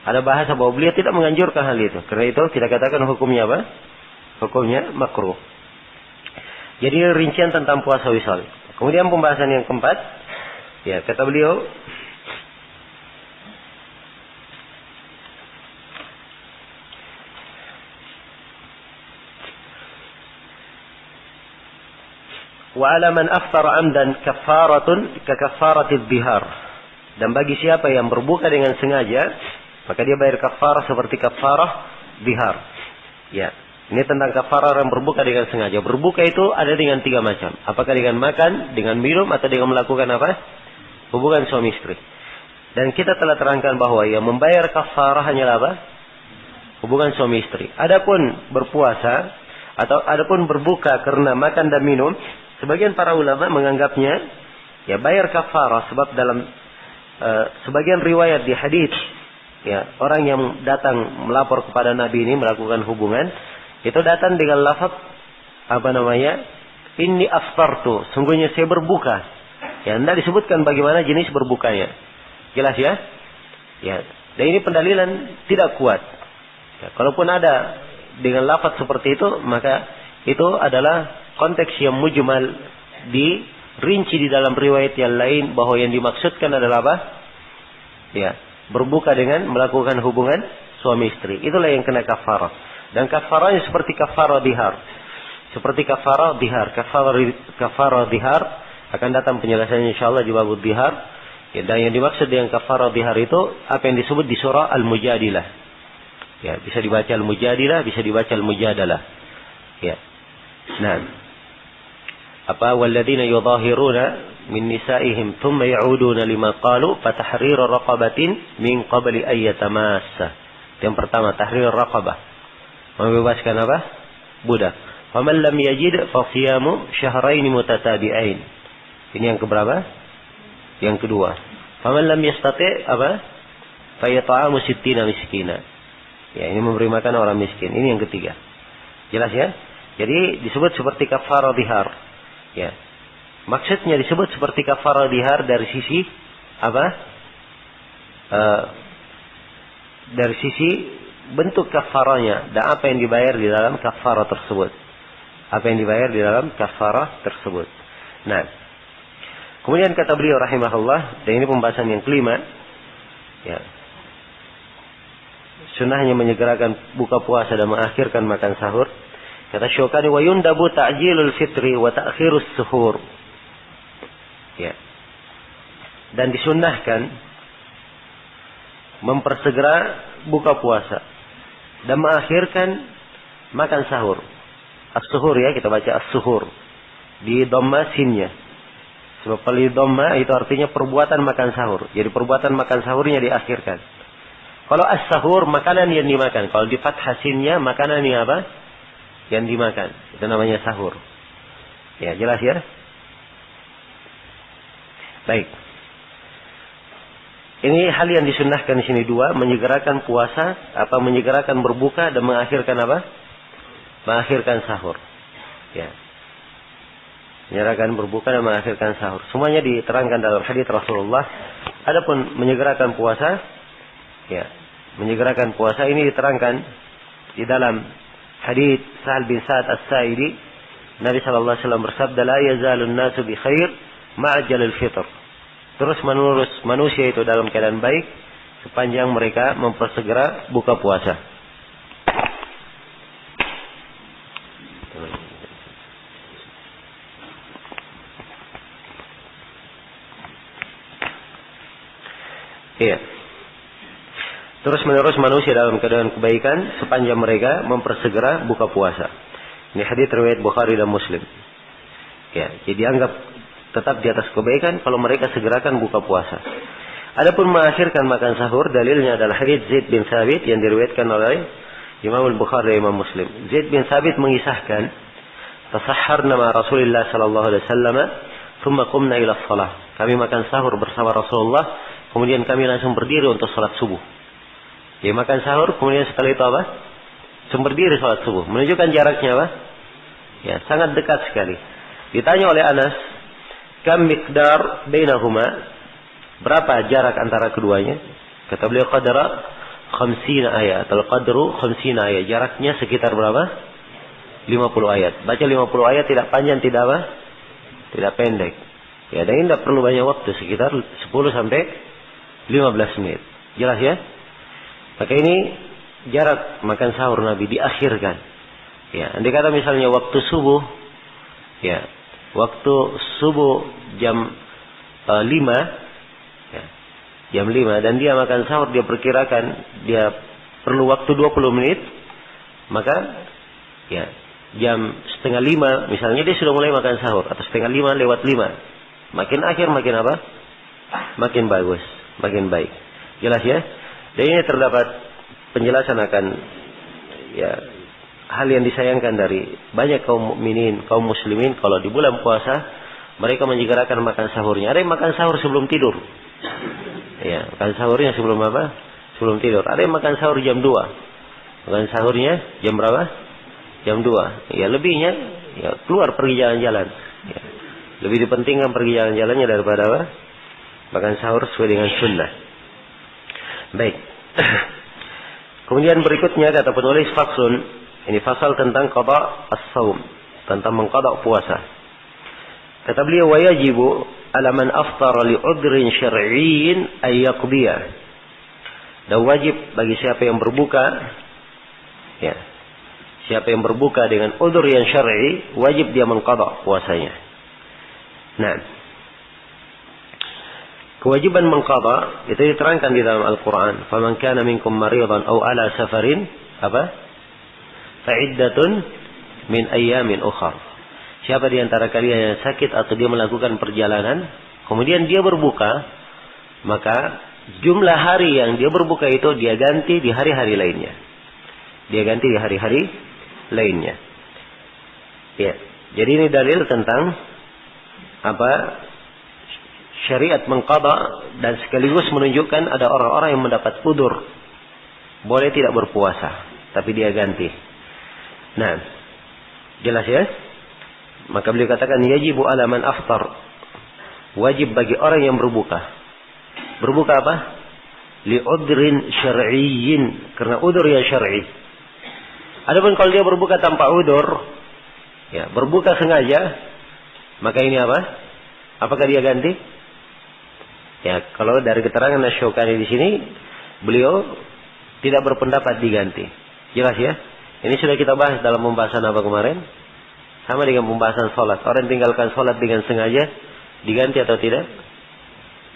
Ada bahasa bahwa beliau tidak menganjurkan hal itu. Karena itu kita katakan hukumnya apa? Hukumnya makruh. Jadi rincian tentang puasa wisal. Kemudian pembahasan yang keempat, ya kata beliau, wa 'ala man aftara 'amdan kaffaratun ka kaffaratidh dhihar. Dan bagi siapa yang berbuka dengan sengaja, maka dia bayar kafarah seperti kafarah dhihar. Ya. Ini tentang kafarah yang berbuka dengan sengaja. Berbuka itu ada dengan 3 macam. Apakah dengan makan, dengan minum, atau dengan melakukan apa? Hubungan suami istri. Dan kita telah terangkan bahwa yang membayar kafarah hanyalah apa? Hubungan suami istri. Adapun berpuasa, atau adapun berbuka karena makan dan minum, sebagian para ulama menganggapnya, ya bayar kafarah. Sebab dalam sebagian riwayat di hadits, ya orang yang datang melapor kepada Nabi ini melakukan hubungan, itu datang dengan lafaz inni aftartu, sungguhnya saya berbuka. Ya, tidak disebutkan bagaimana jenis berbukanya. Jelas ya? Ya. Dan ini pendalilan tidak kuat. Ya, kalaupun ada dengan lafaz seperti itu, maka itu adalah konteks yang mujmal, dirinci di dalam riwayat yang lain bahwa yang dimaksudkan adalah apa? Ya, berbuka dengan melakukan hubungan suami istri. Itulah yang kena kafarah. Dan kafarahnya seperti kafarah dhihar. Seperti kafarah dhihar. Kafarah dhihar akan datang penjelasannya insyaallah di bab dhihar. Ya, dan yang dimaksud dengan kafarah dhihar itu apa yang disebut di surah Al-Mujadilah. Ya, bisa dibaca Al-Mujadilah, bisa dibaca Al-Mujadalah. Ya. Nah, walladzina yudhahiruna min nisa'ihim thumma ya'uduna lima qalu fatahriru raqabatin min qabli ay yatamassa. Yang pertama, tahrir raqabah. Membebaskan apa? Budak. Faman lam yajid fa siyamu syahrain mutatabi'ain. Ini yang keberapa? Yang kedua. Faman lam yastati' fa yat'amu 60 miskina. Ya, ini memberi makan orang miskin. Ini yang ketiga. Jelas ya? Jadi disebut seperti kafarah dhihar. Ya. Maksudnya disebut seperti kafarah dhihar dari sisi dari sisi bentuk kafarahnya dan apa yang dibayar di dalam kafarah tersebut. Apa yang dibayar di dalam kafarah tersebut. Nah, kemudian kata beliau rahimahullah, dan ini pembahasan yang kelima, ya. Sunnahnya menyegerakan buka puasa dan mengakhirkan makan sahur. Kata Syaukani, wa yundabu ta'jilul fitri wa ta'khirus suhur. Ya. Dan disunnahkan mempersegera buka puasa dan mengakhirkan makan sahur. As-suhur ya, kita baca as-suhur. Di dhamma sinnya. Sebab kalau di dhamma itu artinya perbuatan makan sahur. Jadi perbuatan makan sahurnya diakhirkan. Kalau as-sahur makanan yang dimakan. Kalau di fathah sinnya makanan yang apa? Yang dimakan. Itu namanya sahur. Ya, jelas ya? Baik. Ini hal yang disunnahkan di sini dua, menyegerakan puasa, menyegerakan berbuka dan mengakhirkan apa? Mengakhirkan sahur. Ya. Menyegerakan berbuka dan mengakhirkan sahur. Semuanya diterangkan dalam hadits Rasulullah. Adapun menyegerakan puasa, ya, menyegerakan puasa ini diterangkan di dalam hadits Sa'al bin Sa'ad As-Sa'idi. Nabi sallallahu alaihi wasallam bersabda, "La yazalun nasu bi khair ma'ajalul fitr." Terus menerus manusia itu dalam keadaan baik sepanjang mereka mempersegera buka puasa. Iya. Terus menerus manusia dalam keadaan kebaikan sepanjang mereka mempersegera buka puasa. Ini hadits riwayat Bukhari dan Muslim. Ya, jadi anggap tetap di atas kebaikan kalau mereka segerakan buka puasa. Adapun mengakhirkan makan sahur, dalilnya adalah hadits Zaid bin Thabit yang diriwayatkan oleh Imam Al-Bukhari dan Imam Muslim. Zaid bin Thabit mengisahkan, "Tasahharna ma Rasulillah sallallahu alaihi wasallam, thumma qumna ila shalah." Kami makan sahur bersama Rasulullah, kemudian kami langsung berdiri untuk salat subuh. Jadi makan sahur, kemudian setelah itu apa? Langsung berdiri salat subuh. Menunjukkan jaraknya apa? Ya, sangat dekat sekali. Ditanya oleh Anas, "Kam miqdar bainahuma?" Berapa jarak antara keduanya? Kata beliau, "Qadra 50 ayat." Al-qadru 50 ayat. Jaraknya sekitar berapa? 50 ayat. Baca 50 ayat tidak panjang, tidak apa? Tidak pendek. Ya, dan ini tidak perlu banyak waktu, sekitar 10 sampai 15 menit. Jelas ya? Maka ini jarak makan sahur Nabi diakhirkan. Ya, andai kata misalnya waktu subuh, ya, waktu subuh jam 5, ya, jam 5, dan dia makan sahur, dia perkirakan dia perlu waktu 20 menit, maka ya jam setengah 5 misalnya dia sudah mulai makan sahur, atau setengah 5 lewat 5. Makin akhir makin apa? Makin bagus, makin baik. Jelas ya? Dan ini terdapat penjelasan akan ya hal yang disayangkan dari banyak kaum mukminin, kaum muslimin, kalau di bulan puasa mereka menyegerakan makan sahurnya. Ada yang makan sahur sebelum tidur. Ya, makan sahurnya sebelum apa? Sebelum tidur. Ada yang makan sahur jam 2. Makan sahurnya jam berapa? Jam 2. Ya, lebihnya ya keluar pergi jalan-jalan. Ya. Lebih dipentingkan pergi jalan-jalannya daripada apa? Makan sahur sesuai dengan sunnah. Baik. Kemudian berikutnya kata penulis faslun. Ini fasal tentang qada as-shaum, tentang mengqada puasa. Kata beliau, wa yajibu ala man aftara li udhrin syar'iyyin ay yaqdiya. Dan wajib bagi siapa yang berbuka, ya, siapa yang berbuka dengan udhur yang syar'i, wajib dia mengqada puasanya. Nah, kewajiban mengqada itu diterangkan di dalam Al-Quran. Faman kana minkum maridan aw ala safarin apa? Fa'iddatun min ayyamin ukhar. Siapa di antara kalian yang sakit atau dia melakukan perjalanan, kemudian dia berbuka, maka jumlah hari yang dia berbuka itu dia ganti di hari-hari lainnya. Dia ganti di hari-hari lainnya. Ya, jadi ini dalil tentang apa? Syariat mengqada, dan sekaligus menunjukkan ada orang-orang yang mendapat udzur, boleh tidak berpuasa, tapi dia ganti. Nah, jelas ya? Maka beliau katakan yajibu ala man aftar, wajib bagi orang yang berbuka. Berbuka apa? Li'udrin syar'iyyin, karena udzur yang syar'i. Adapun kalau dia berbuka tanpa udzur, ya, berbuka sengaja, maka ini apa? Apakah dia ganti? Ya, kalau dari keterangan Asy-Syaukani di sini, beliau tidak berpendapat diganti. Jelas ya? Ini sudah kita bahas dalam pembahasan apa kemarin? Sama dengan pembahasan sholat. Orang tinggalkan sholat dengan sengaja, diganti atau tidak?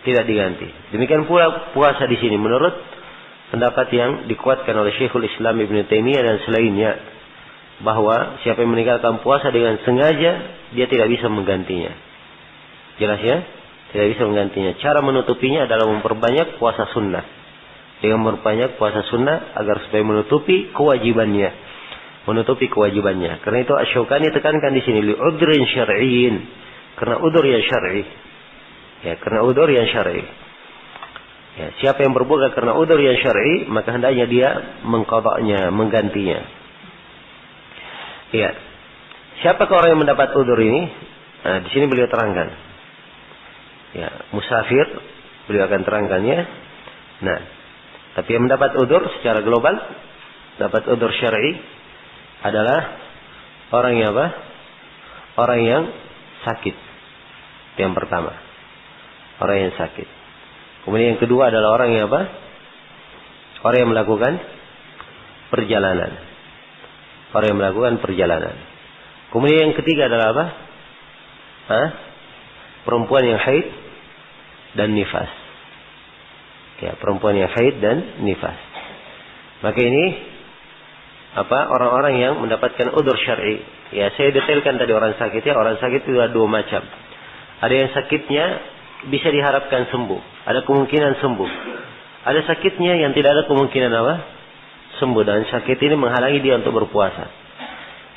Tidak diganti. Demikian pula puasa di sini, menurut pendapat yang dikuatkan oleh Syekhul Islam Ibnu Taimiyah dan selainnya. bahwa siapa yang meninggalkan puasa dengan sengaja, dia tidak bisa menggantinya. Jelas ya? Tidak bisa menggantinya. Cara menutupinya adalah memperbanyak puasa sunnah. Dengan memperbanyak puasa sunnah agar supaya menutupi kewajibannya. Karena itu Asy-Syaukani tekankan di sini li'udrin syar'iyyin. Karena udur yang syar'i. Ya, karena udur yang syar'i. Ya, siapa yang berbuka karena udur yang syar'i, maka hendaknya dia mengqadanya, menggantinya. Ya. Siapa orang yang mendapat udur ini? Nah, di sini beliau terangkan. Ya, musafir, beliau akan terangkannya. Nah, tapi yang mendapat udur secara global, dapat udur syar'i adalah orang yang apa? Orang yang sakit. Yang pertama, orang yang sakit. Kemudian yang kedua adalah orang yang apa? Orang yang melakukan perjalanan. Orang yang melakukan perjalanan. Kemudian yang ketiga adalah apa? Perempuan yang haid dan nifas. Ya, perempuan yang haid dan nifas. Maka ini orang-orang yang mendapatkan udzur syar'i. Ya, saya detailkan tadi orang sakit ya. Orang sakit itu ada dua macam. Ada yang sakitnya bisa diharapkan sembuh. Ada kemungkinan sembuh. Ada sakitnya yang tidak ada kemungkinan sembuh. Dan sakit ini menghalangi dia untuk berpuasa.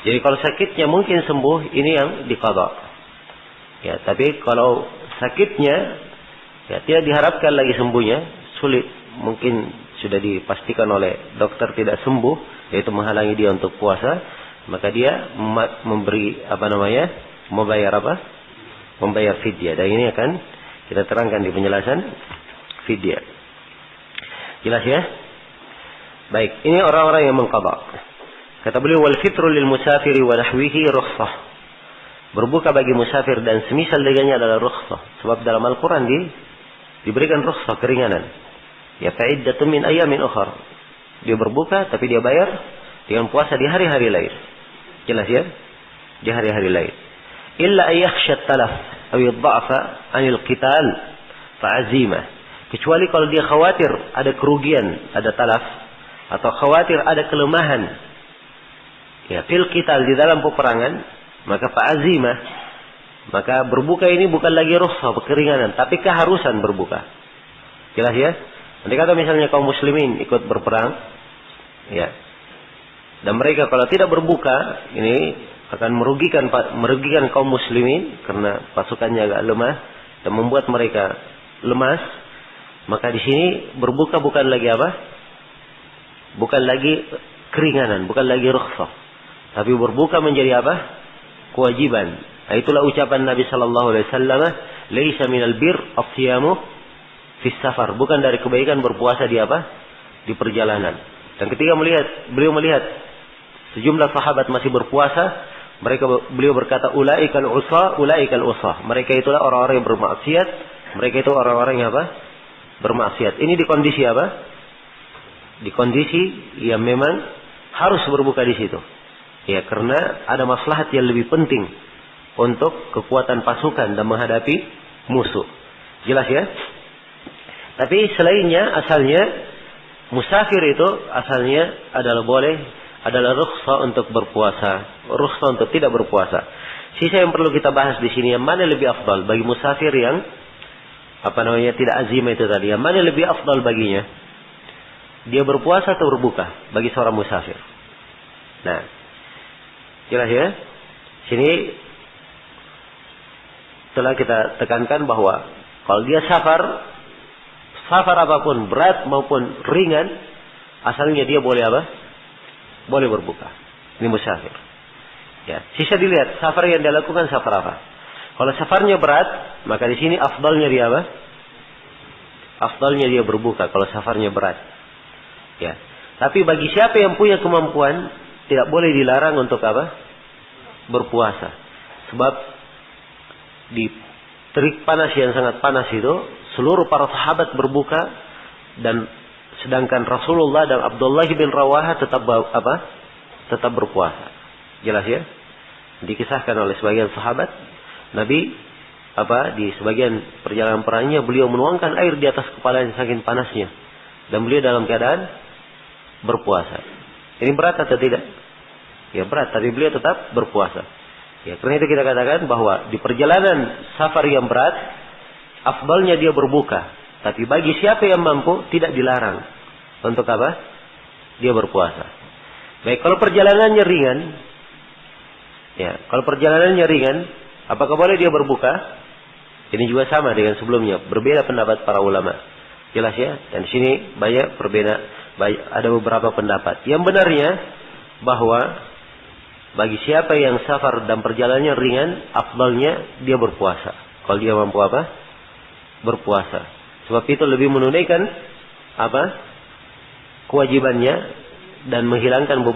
Jadi kalau sakitnya mungkin sembuh, ini yang diqadha. Ya, tapi kalau sakitnya ya tidak diharapkan lagi sembuhnya, sulit, mungkin sudah dipastikan oleh dokter tidak sembuh, yaitu menghalangi dia untuk puasa, maka dia memberi membayar fidyah. Dan ini akan kita terangkan di penjelasan fidyah. Jelas ya? Baik, ini orang-orang yang mengqadha. Kata beliau, wal fitru lil musafiri wa nahwihi rukhsah. Berbuka bagi musafir dan semisal dengannya adalah rukhsah. Sebab dalam Al-Quran diberikan rukhsah, keringanan. Ya, fa'iddatun min ayamin ukhar. Dia berbuka tapi dia bayar dengan puasa di hari-hari lain. Jelas ya? Di hari-hari lain. Illa ayakhsha talaf aw yadha'fa 'anil qital fa'azimah. Kecuali kalau dia khawatir ada kerugian, ada talaf, atau khawatir ada kelemahan. Ya, fil qital, di dalam peperangan, maka fa'azimah. Maka berbuka ini bukan lagi rukhsah, keringanan, tapi keharusan berbuka. Jelas ya? Nanti kata misalnya kaum muslimin ikut berperang, ya, dan mereka kalau tidak berbuka, ini akan merugikan kaum muslimin karena pasukannya agak lemah dan membuat mereka lemas. Maka di sini berbuka bukan lagi bukan lagi keringanan, bukan lagi rukhsah, tapi berbuka menjadi kewajiban. Nah, itulah ucapan Nabi sallallahu alaihi wasallam, "Laisa minal bir as-siyamu fi safar." Bukan dari kebaikan berpuasa di perjalanan. Dan ketika beliau melihat sejumlah sahabat masih berpuasa, beliau berkata, "Ulaikal usah." Mereka itulah orang-orang yang bermaksiat. Mereka itu orang-orang yang bermaksiat. Ini di kondisi Di kondisi yang memang harus berbuka di situ. Ya, karena ada maslahat yang lebih penting untuk kekuatan pasukan dan menghadapi musuh. Jelas ya? Tapi selainnya, asalnya musafir itu asalnya adalah rukhsah untuk berpuasa, rukhsah untuk tidak berpuasa. Sisa yang perlu kita bahas di sini, yang mana lebih afdal bagi musafir yang tidak azimah itu tadi, yang mana lebih afdal baginya? Dia berpuasa atau berbuka bagi seorang musafir? Nah, jelas ya? Sini telah kita tekankan bahwa kalau dia safar apapun, berat maupun ringan, asalnya dia boleh boleh berbuka. Ini musafir. Ya, sisa dilihat safar yang dia lakukan safar apa. Kalau safarnya berat, maka di sini afdalnya dia Afdalnya dia berbuka kalau safarnya berat. Ya. Tapi bagi siapa yang punya kemampuan, tidak boleh dilarang untuk berpuasa. Sebab di terik panas yang sangat panas itu, seluruh para sahabat berbuka, dan sedangkan Rasulullah dan Abdullah bin Rawaha tetap berpuasa. Jelas ya? Dikisahkan oleh sebagian sahabat, Nabi di sebagian perjalanan perangnya beliau menuangkan air di atas kepalanya saking panasnya, dan beliau dalam keadaan berpuasa. Ini berat atau tidak? Ya berat, tapi beliau tetap berpuasa. Ya, karena itu kita katakan bahwa di perjalanan safar yang berat, afdalnya dia berbuka. Tapi bagi siapa yang mampu, tidak dilarang. Untuk apa? Dia berpuasa. Baik, kalau perjalanannya ringan, ya, kalau perjalanannya ringan, apakah boleh dia berbuka? Ini juga sama dengan sebelumnya. Berbeda pendapat para ulama. Jelas ya? Dan di sini banyak ada beberapa pendapat. Yang benarnya bahwa bagi siapa yang safar dan perjalanannya ringan, afdalnya dia berpuasa. Kalau dia mampu apa? Berpuasa. Sebab itu lebih menunaikan apa? Kewajibannya dan menghilangkan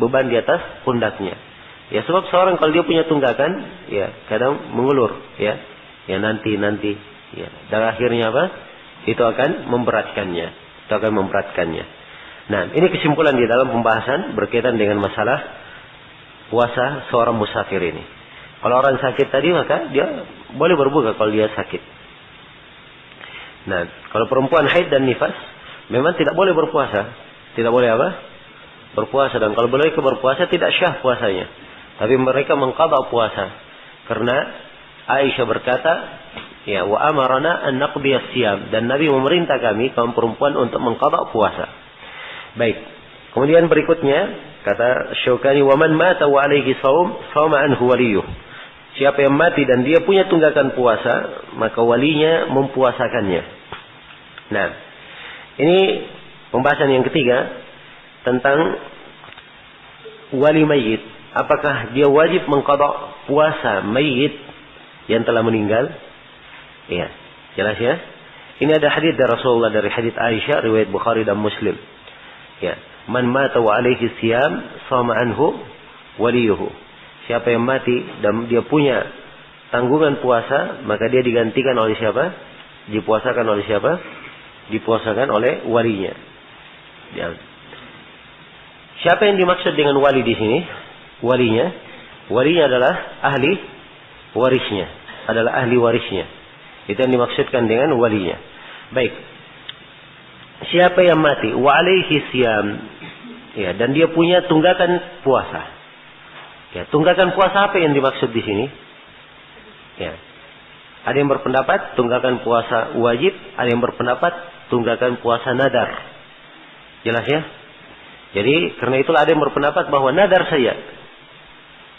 beban di atas pundaknya. Ya, sebab seorang kalau dia punya tunggakan, ya kadang mengulur, ya. Ya nanti, ya. Dan akhirnya apa? Itu akan memberatkannya. Nah, ini kesimpulan di dalam pembahasan berkaitan dengan masalah puasa seorang musafir ini. Kalau orang sakit tadi, maka dia boleh berbuka kalau dia sakit. Nah, kalau perempuan haid dan nifas, memang tidak boleh berpuasa. Tidak boleh apa? Berpuasa. Dan kalau boleh berpuasa, tidak syah puasanya. Tapi mereka mengqadha puasa. Karena Aisyah berkata, ya, wa amarana an naqdiya siyam. Dan Nabi memerintah kami, kaum perempuan, untuk mengqadha puasa. Baik. Kemudian berikutnya, kata Syaukani, wa man mata wa alaihi shaum, shama anhu waliyuh. Siapa yang mati dan dia punya tunggakan puasa, maka walinya mempuasakannya. Nah, ini pembahasan yang ketiga tentang wali mayit. Apakah dia wajib mengqadha puasa mayit yang telah meninggal? Iya, jelas ya. Ini ada hadis dari Rasulullah, dari hadis Aisyah, riwayat Bukhari dan Muslim. Ya, man mata wa alaihi siyam, shama anhu waliyuhu. Siapa yang mati dan dia punya tanggungan puasa, maka dia digantikan oleh siapa? Dipuasakan oleh siapa? Dipuasakan oleh walinya. Ya. Siapa yang dimaksud dengan wali di sini? Walinya adalah ahli warisnya, Itu yang dimaksudkan dengan walinya. Baik. Siapa yang mati wa alaihi siyam, ya, dan dia punya tunggakan puasa. Ya, tunggakan puasa apa yang dimaksud di sini? Ya. Ada yang berpendapat tunggakan puasa wajib, ada yang berpendapat tunggakan puasa nadar. Jelas ya? Jadi karena itulah ada yang berpendapat bahwa nadar saja.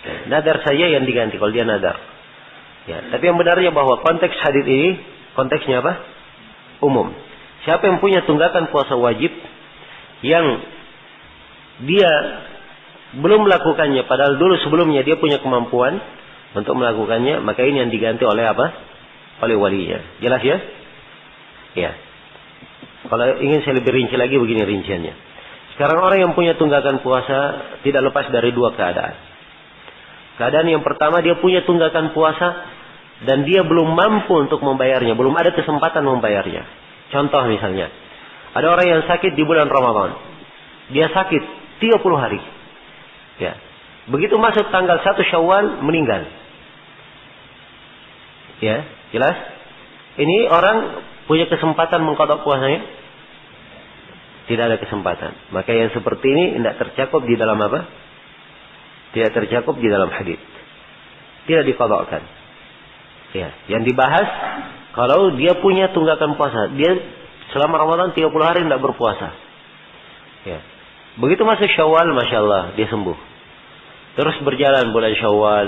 Ya, nadar saja yang diganti kalau dia nadar. Ya, tapi yang benarnya bahwa konteks hadis ini konteksnya apa? Umum. Siapa yang punya tunggakan puasa wajib yang dia belum melakukannya, padahal dulu sebelumnya dia punya kemampuan untuk melakukannya, maka ini yang diganti oleh apa? Oleh walinya. Jelas ya? Ya. Kalau ingin saya lebih rinci lagi, begini rinciannya. Sekarang orang yang punya tunggakan puasa tidak lepas dari dua keadaan. Keadaan yang pertama, dia punya tunggakan puasa dan dia belum mampu untuk membayarnya, belum ada kesempatan membayarnya. Contoh misalnya, ada orang yang sakit di bulan Ramadan. Dia sakit 30 hari. Ya. Begitu masuk tanggal 1 Syawal meninggal. Ya, jelas? Ini orang punya kesempatan mengqadha puasanya? Tidak ada kesempatan. Maka yang seperti ini tidak tercakup di dalam apa? Tidak tercakup di dalam hadis. Tidak diqadhakan. Ya, yang dibahas kalau dia punya tunggakan puasa, dia selama Ramadan 30 hari tidak berpuasa. Ya. Begitu masuk Syawal, Masya Allah, dia sembuh. Terus berjalan bulan Syawal,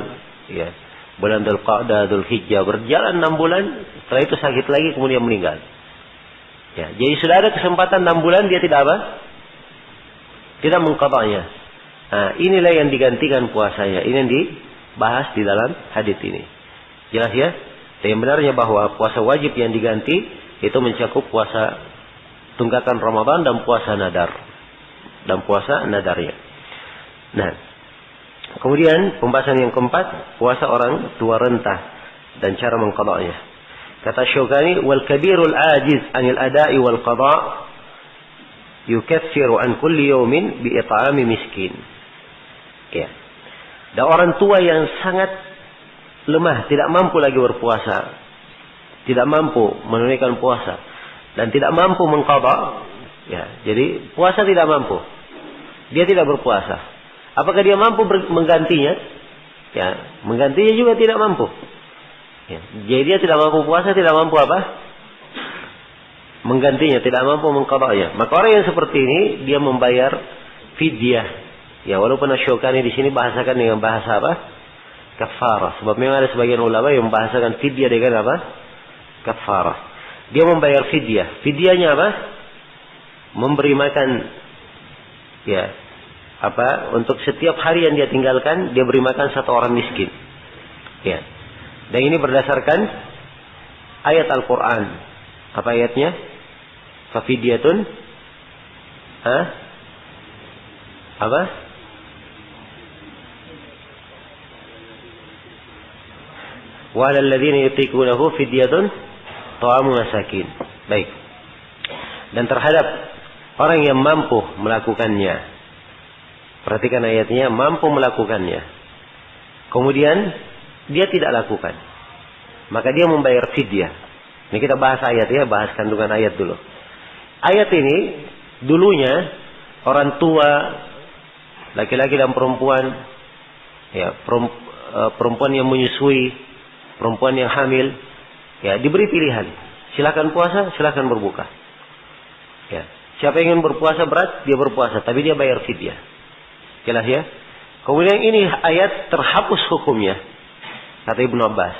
ya. Bulan Dzulqa'dah, Dzulhijjah, berjalan 6 bulan, setelah itu sakit lagi, kemudian meninggal. Ya, jadi sudah ada kesempatan 6 bulan, dia tidak apa? Tidak mengqadhanya. Nah, inilah yang digantikan puasanya. Ini yang dibahas di dalam hadis ini. Jelas ya? Yang benarnya bahwa puasa wajib yang diganti itu mencakup puasa tunggakan Ramadan dan puasa nadar. Nadarnya. Nah, kemudian pembahasan yang keempat, puasa orang tua renta dan cara mengqadhanya. Kata Syaukani, wal kabirul ajiz anil ada'i wal qadha' yukaffiru an kulli yawmin bi it'ami miskin. Ya. Dan orang tua yang sangat lemah, tidak mampu lagi berpuasa, tidak mampu menunaikan puasa, dan tidak mampu mengqadha, ya, jadi puasa tidak mampu, dia tidak berpuasa. Apakah dia mampu menggantinya? Ya, menggantinya juga tidak mampu. Ya, jadi dia tidak mampu puasa, tidak mampu apa? Menggantinya, tidak mampu mengqada'nya. Maka orang yang seperti ini dia membayar fidyah. Ya, walaupun Asy-Syaukani di sini bahasakan dengan bahasa apa? Kafarah. Sebab memang ada sebagian ulama yang membahasakan fidyah dengan apa? Kafarah. Dia membayar fidyah. Fidyahnya apa? Memberi makan, ya, apa? Untuk setiap hari yang dia tinggalkan, dia beri makan satu orang miskin. Ya. Dan ini berdasarkan ayat Al-Quran. Apa ayatnya? Fafidyatun. Apa? Wa 'alal ladzina yutiqunahu fidyatun ta'amu masakin. Baik. Dan terhadap orang yang mampu melakukannya. Perhatikan ayatnya, mampu melakukannya. Kemudian dia tidak lakukan. Maka dia membayar fidyah. Ini kita bahas ayat ya, bahas kandungan ayat dulu. Ayat ini dulunya orang tua, laki-laki dan perempuan, ya, perempuan yang menyusui, perempuan yang hamil, ya, diberi pilihan. Silakan puasa, silakan berbuka. Ya. Siapa yang ingin berpuasa berat, dia berpuasa, tapi dia bayar fidyah. Jelas ya? Kemudian ini ayat terhapus hukumnya. Kata Ibnu Abbas.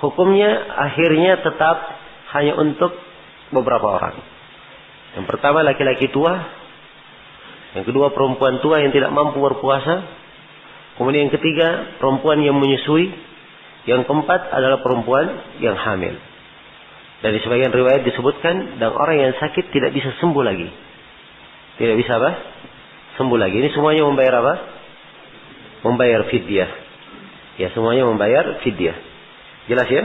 Hukumnya akhirnya tetap hanya untuk beberapa orang. Yang pertama laki-laki tua. Yang kedua perempuan tua yang tidak mampu berpuasa. Kemudian yang ketiga perempuan yang menyusui. Yang keempat adalah perempuan yang hamil. Dan di sebagian riwayat disebutkan, dan orang yang sakit tidak bisa sembuh lagi. Tidak bisa apa? Sembuh lagi. Ini semuanya membayar apa? Membayar fidyah. Ya, semuanya membayar fidyah. Jelas ya?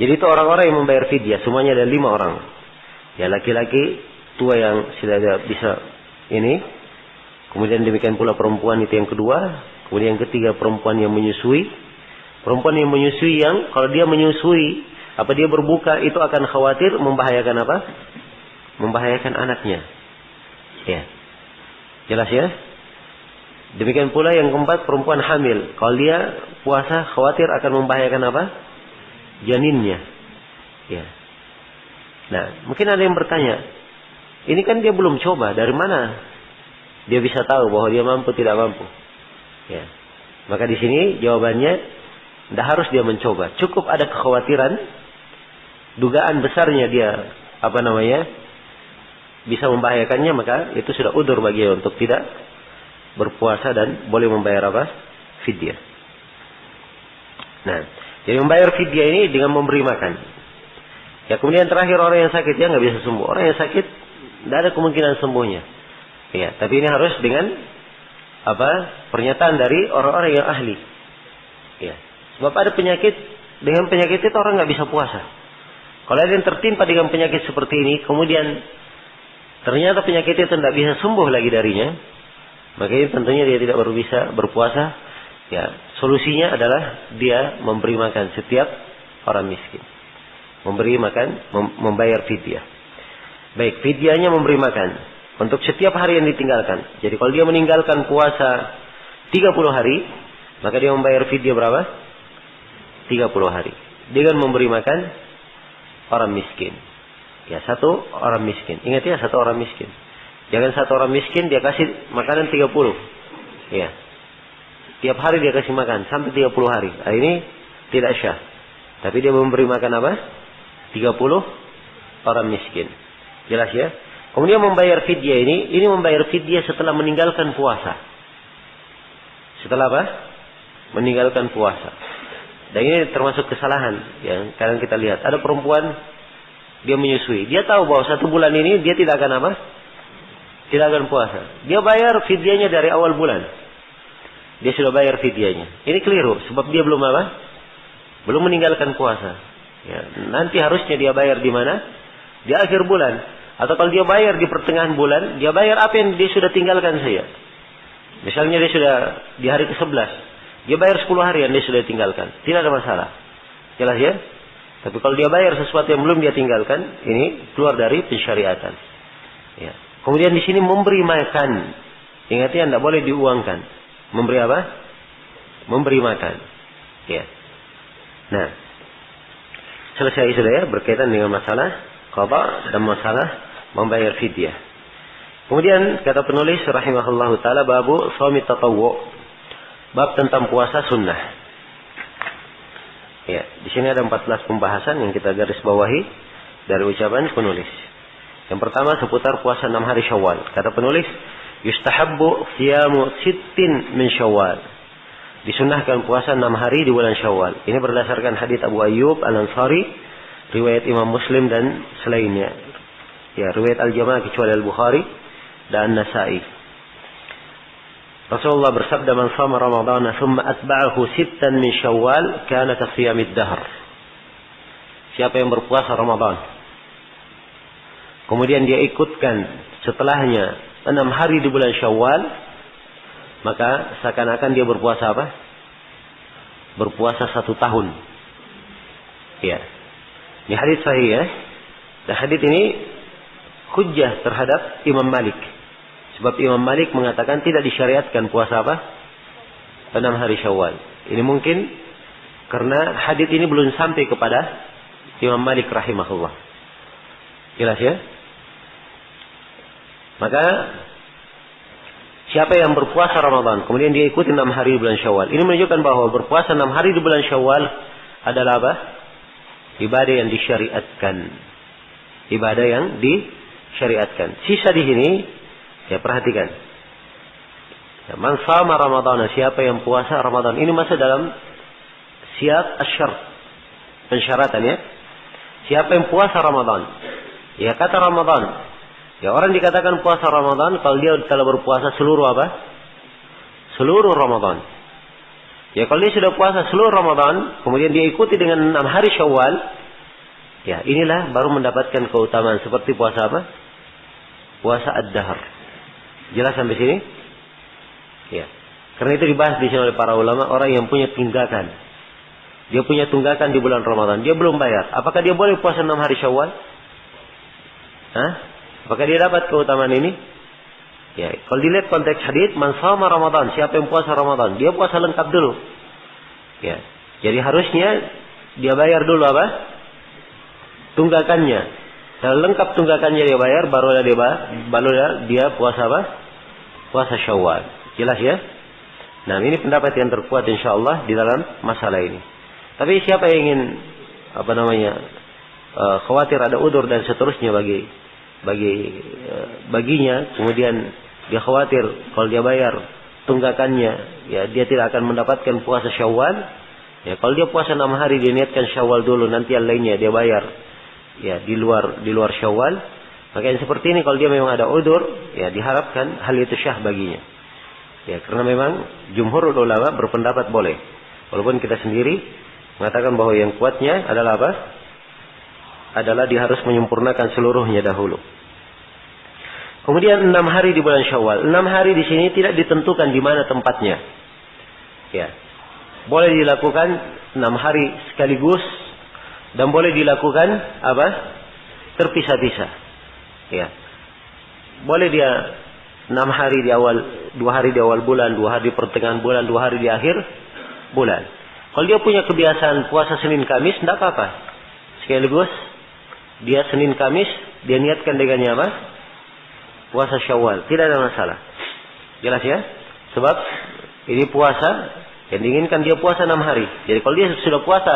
Jadi itu orang-orang yang membayar fidyah. Semuanya ada 5 orang. Ya, laki-laki tua yang sudah bisa ini. Kemudian demikian pula perempuan itu yang kedua. Kemudian yang ketiga perempuan yang menyusui. Perempuan yang menyusui yang kalau dia menyusui, apa dia berbuka itu akan khawatir membahayakan apa? Membahayakan anaknya. Ya. Jelas ya? Demikian pula yang keempat perempuan hamil. Kalau dia puasa khawatir akan membahayakan apa? Janinnya. Ya. Nah, mungkin ada yang bertanya, ini kan dia belum coba, dari mana dia bisa tahu bahwa dia mampu tidak mampu? Ya. Maka di sini jawabannya, tidak harus dia mencoba. Cukup ada kekhawatiran, dugaan besarnya dia bisa membahayakannya, maka itu sudah udzur bagi dia untuk tidak berpuasa dan boleh membayar apa? Fidyah. Nah, jadi membayar fidyah ini dengan memberi makan. Ya, kemudian terakhir orang yang sakit, ya nggak bisa sembuh. Orang yang sakit tidak ada kemungkinan sembuhnya. Ya, tapi ini harus dengan pernyataan dari orang-orang yang ahli. Ya, sebab ada penyakit, dengan penyakit itu orang nggak bisa puasa. Kalau ada yang tertimpa dengan penyakit seperti ini, kemudian ternyata penyakit itu tidak bisa sembuh lagi darinya, maka ini tentunya dia tidak baru bisa berpuasa. Ya, solusinya adalah dia memberi makan setiap orang miskin. Memberi makan, membayar fidyah. Baik, fidyahnya memberi makan untuk setiap hari yang ditinggalkan. Jadi kalau dia meninggalkan puasa 30 hari, maka dia membayar fidyah berapa? 30 hari. Dengan memberi makan orang miskin. Ya, satu orang miskin. Ingat ya, satu orang miskin. Jangan satu orang miskin dia kasih makanan 30. Ya. Tiap hari dia kasih makan sampai 30 hari. Nah, ini tidak syah. Tapi dia memberi makan apa? 30 orang miskin. Jelas ya? Kemudian membayar fidyah ini membayar fidyah setelah meninggalkan puasa. Setelah apa? Meninggalkan puasa. Dan ini termasuk kesalahan yang kadang kita lihat. Ada perempuan dia menyusui. Dia tahu bahwa 1 bulan ini dia tidak akan apa? Tidak akan puasa. Dia bayar fidyahnya dari awal bulan. Dia sudah bayar fidyahnya. Ini keliru. Sebab dia belum apa? Belum meninggalkan puasa. Ya, nanti harusnya dia bayar di mana? Di akhir bulan. Atau kalau dia bayar di pertengahan bulan, dia bayar apa yang dia sudah tinggalkan saja. Misalnya dia sudah di hari ke-11. Dia bayar 10 hari yang dia sudah tinggalkan. Tidak ada masalah. Jelas ya? Tapi kalau dia bayar sesuatu yang belum dia tinggalkan, ini keluar dari pensyariatan. Ya. Kemudian di sini memberi makan Ingat ya, tidak boleh diuangkan. Memberi apa? Memberi makan. Ya. Nah, selesai sudah ya berkaitan dengan masalah qada dan masalah membayar fidyah. Kemudian kata penulis rahimahullahu taala babu shaumi tatawwu. Bab tentang puasa sunnah. Ya, di sini ada 14 pembahasan yang kita garis bawahi dari ucapan penulis. Yang pertama seputar puasa 6 hari Syawal. Kata penulis, yustahabbu siyamu sittin min Syawal. Disunnahkan puasa 6 hari di bulan Syawal. Ini berdasarkan hadits Abu Ayyub Al-Ansari, riwayat Imam Muslim dan selainnya. Ya, riwayat Al-Jamaah kecuali Al-Bukhari dan Nasa'i. Rasulullah bersabda, "Man shama Ramadhana thumma atba'ahu sittan min Syawal, kana ka siyamid dahr." Siapa yang berpuasa Ramadan, kemudian dia ikutkan setelahnya 6 hari di bulan Syawal, maka seakan-akan dia berpuasa apa? Berpuasa 1 tahun. Ya. Ini hadis sahih ya. Dan hadis ini hujjah terhadap Imam Malik. Sebab Imam Malik mengatakan tidak disyariatkan puasa apa? 6 hari Syawal. Ini mungkin karena hadis ini belum sampai kepada Imam Malik rahimahullah. Jelas ya? Maka siapa yang berpuasa Ramadan kemudian dia ikuti 6 hari di bulan Syawal, ini menunjukkan bahwa berpuasa 6 hari di bulan Syawal adalah apa? Ibadah yang disyariatkan. Ibadah yang disyariatkan. Sisa di sini ya perhatikan. Ya, man shama Ramadan, siapa yang puasa Ramadan. Ini masuk dalam syiat asy-syart. Pensyaratan ya. Siapa yang puasa Ramadan. Ya kata Ramadan. Ya orang dikatakan puasa Ramadan kalau dia telah berpuasa seluruh apa? Seluruh Ramadan. Ya kalau dia sudah puasa seluruh Ramadan, kemudian dia ikuti dengan 6 hari Syawal, ya inilah baru mendapatkan keutamaan seperti puasa apa? Puasa ad-dahr. Jelas sampai sini? Ya. Karena itu dibahas di sini oleh para ulama, orang yang punya tunggakan. Dia punya tunggakan di bulan Ramadan, dia belum bayar. Apakah dia boleh puasa 6 hari Syawal? Hah? Apakah dia dapat keutamaan ini? Ya, kalau dilihat konteks hadis, man shama Ramadan, siapa yang puasa Ramadan, dia puasa lengkap dulu. Ya. Jadi harusnya dia bayar dulu apa? Tunggakannya. Kalau lengkap tunggakannya dia bayar, barulah dia puasa apa? Puasa Syawal. Jelas ya? Nah, ini pendapat yang terkuat insyaallah di dalam masalah ini. Tapi siapa yang ingin khawatir ada udzur dan seterusnya baginya, kemudian dia khawatir kalau dia bayar tunggakannya, ya dia tidak akan mendapatkan puasa Syawal. Ya, kalau dia puasa 6 hari dia niatkan Syawal dulu, nanti yang lainnya dia bayar. Ya, di luar Syawal. Maka yang seperti ini kalau dia memang ada udzur, ya diharapkan hal itu syah baginya. Ya, karena memang jumhur ulama berpendapat boleh. Walaupun kita sendiri mengatakan bahwa yang kuatnya adalah apa? Adalah dia harus menyempurnakan seluruhnya dahulu. Kemudian 6 hari di bulan Syawal. 6 hari di sini tidak ditentukan di mana tempatnya. Ya. Boleh dilakukan 6 hari sekaligus dan boleh dilakukan apa? Terpisah-pisah. Ya. Boleh dia 6 hari di awal, 2 hari di awal bulan, 2 hari di pertengahan bulan, 2 hari di akhir bulan. Kalau dia punya kebiasaan puasa Senin Kamis, tidak apa-apa. Sekaligus dia Senin Kamis, dia niatkan dengannya apa? Puasa Syawal, tidak ada masalah. Jelas ya? Sebab ini puasa yang diinginkan dia puasa 6 hari. Jadi kalau dia sudah puasa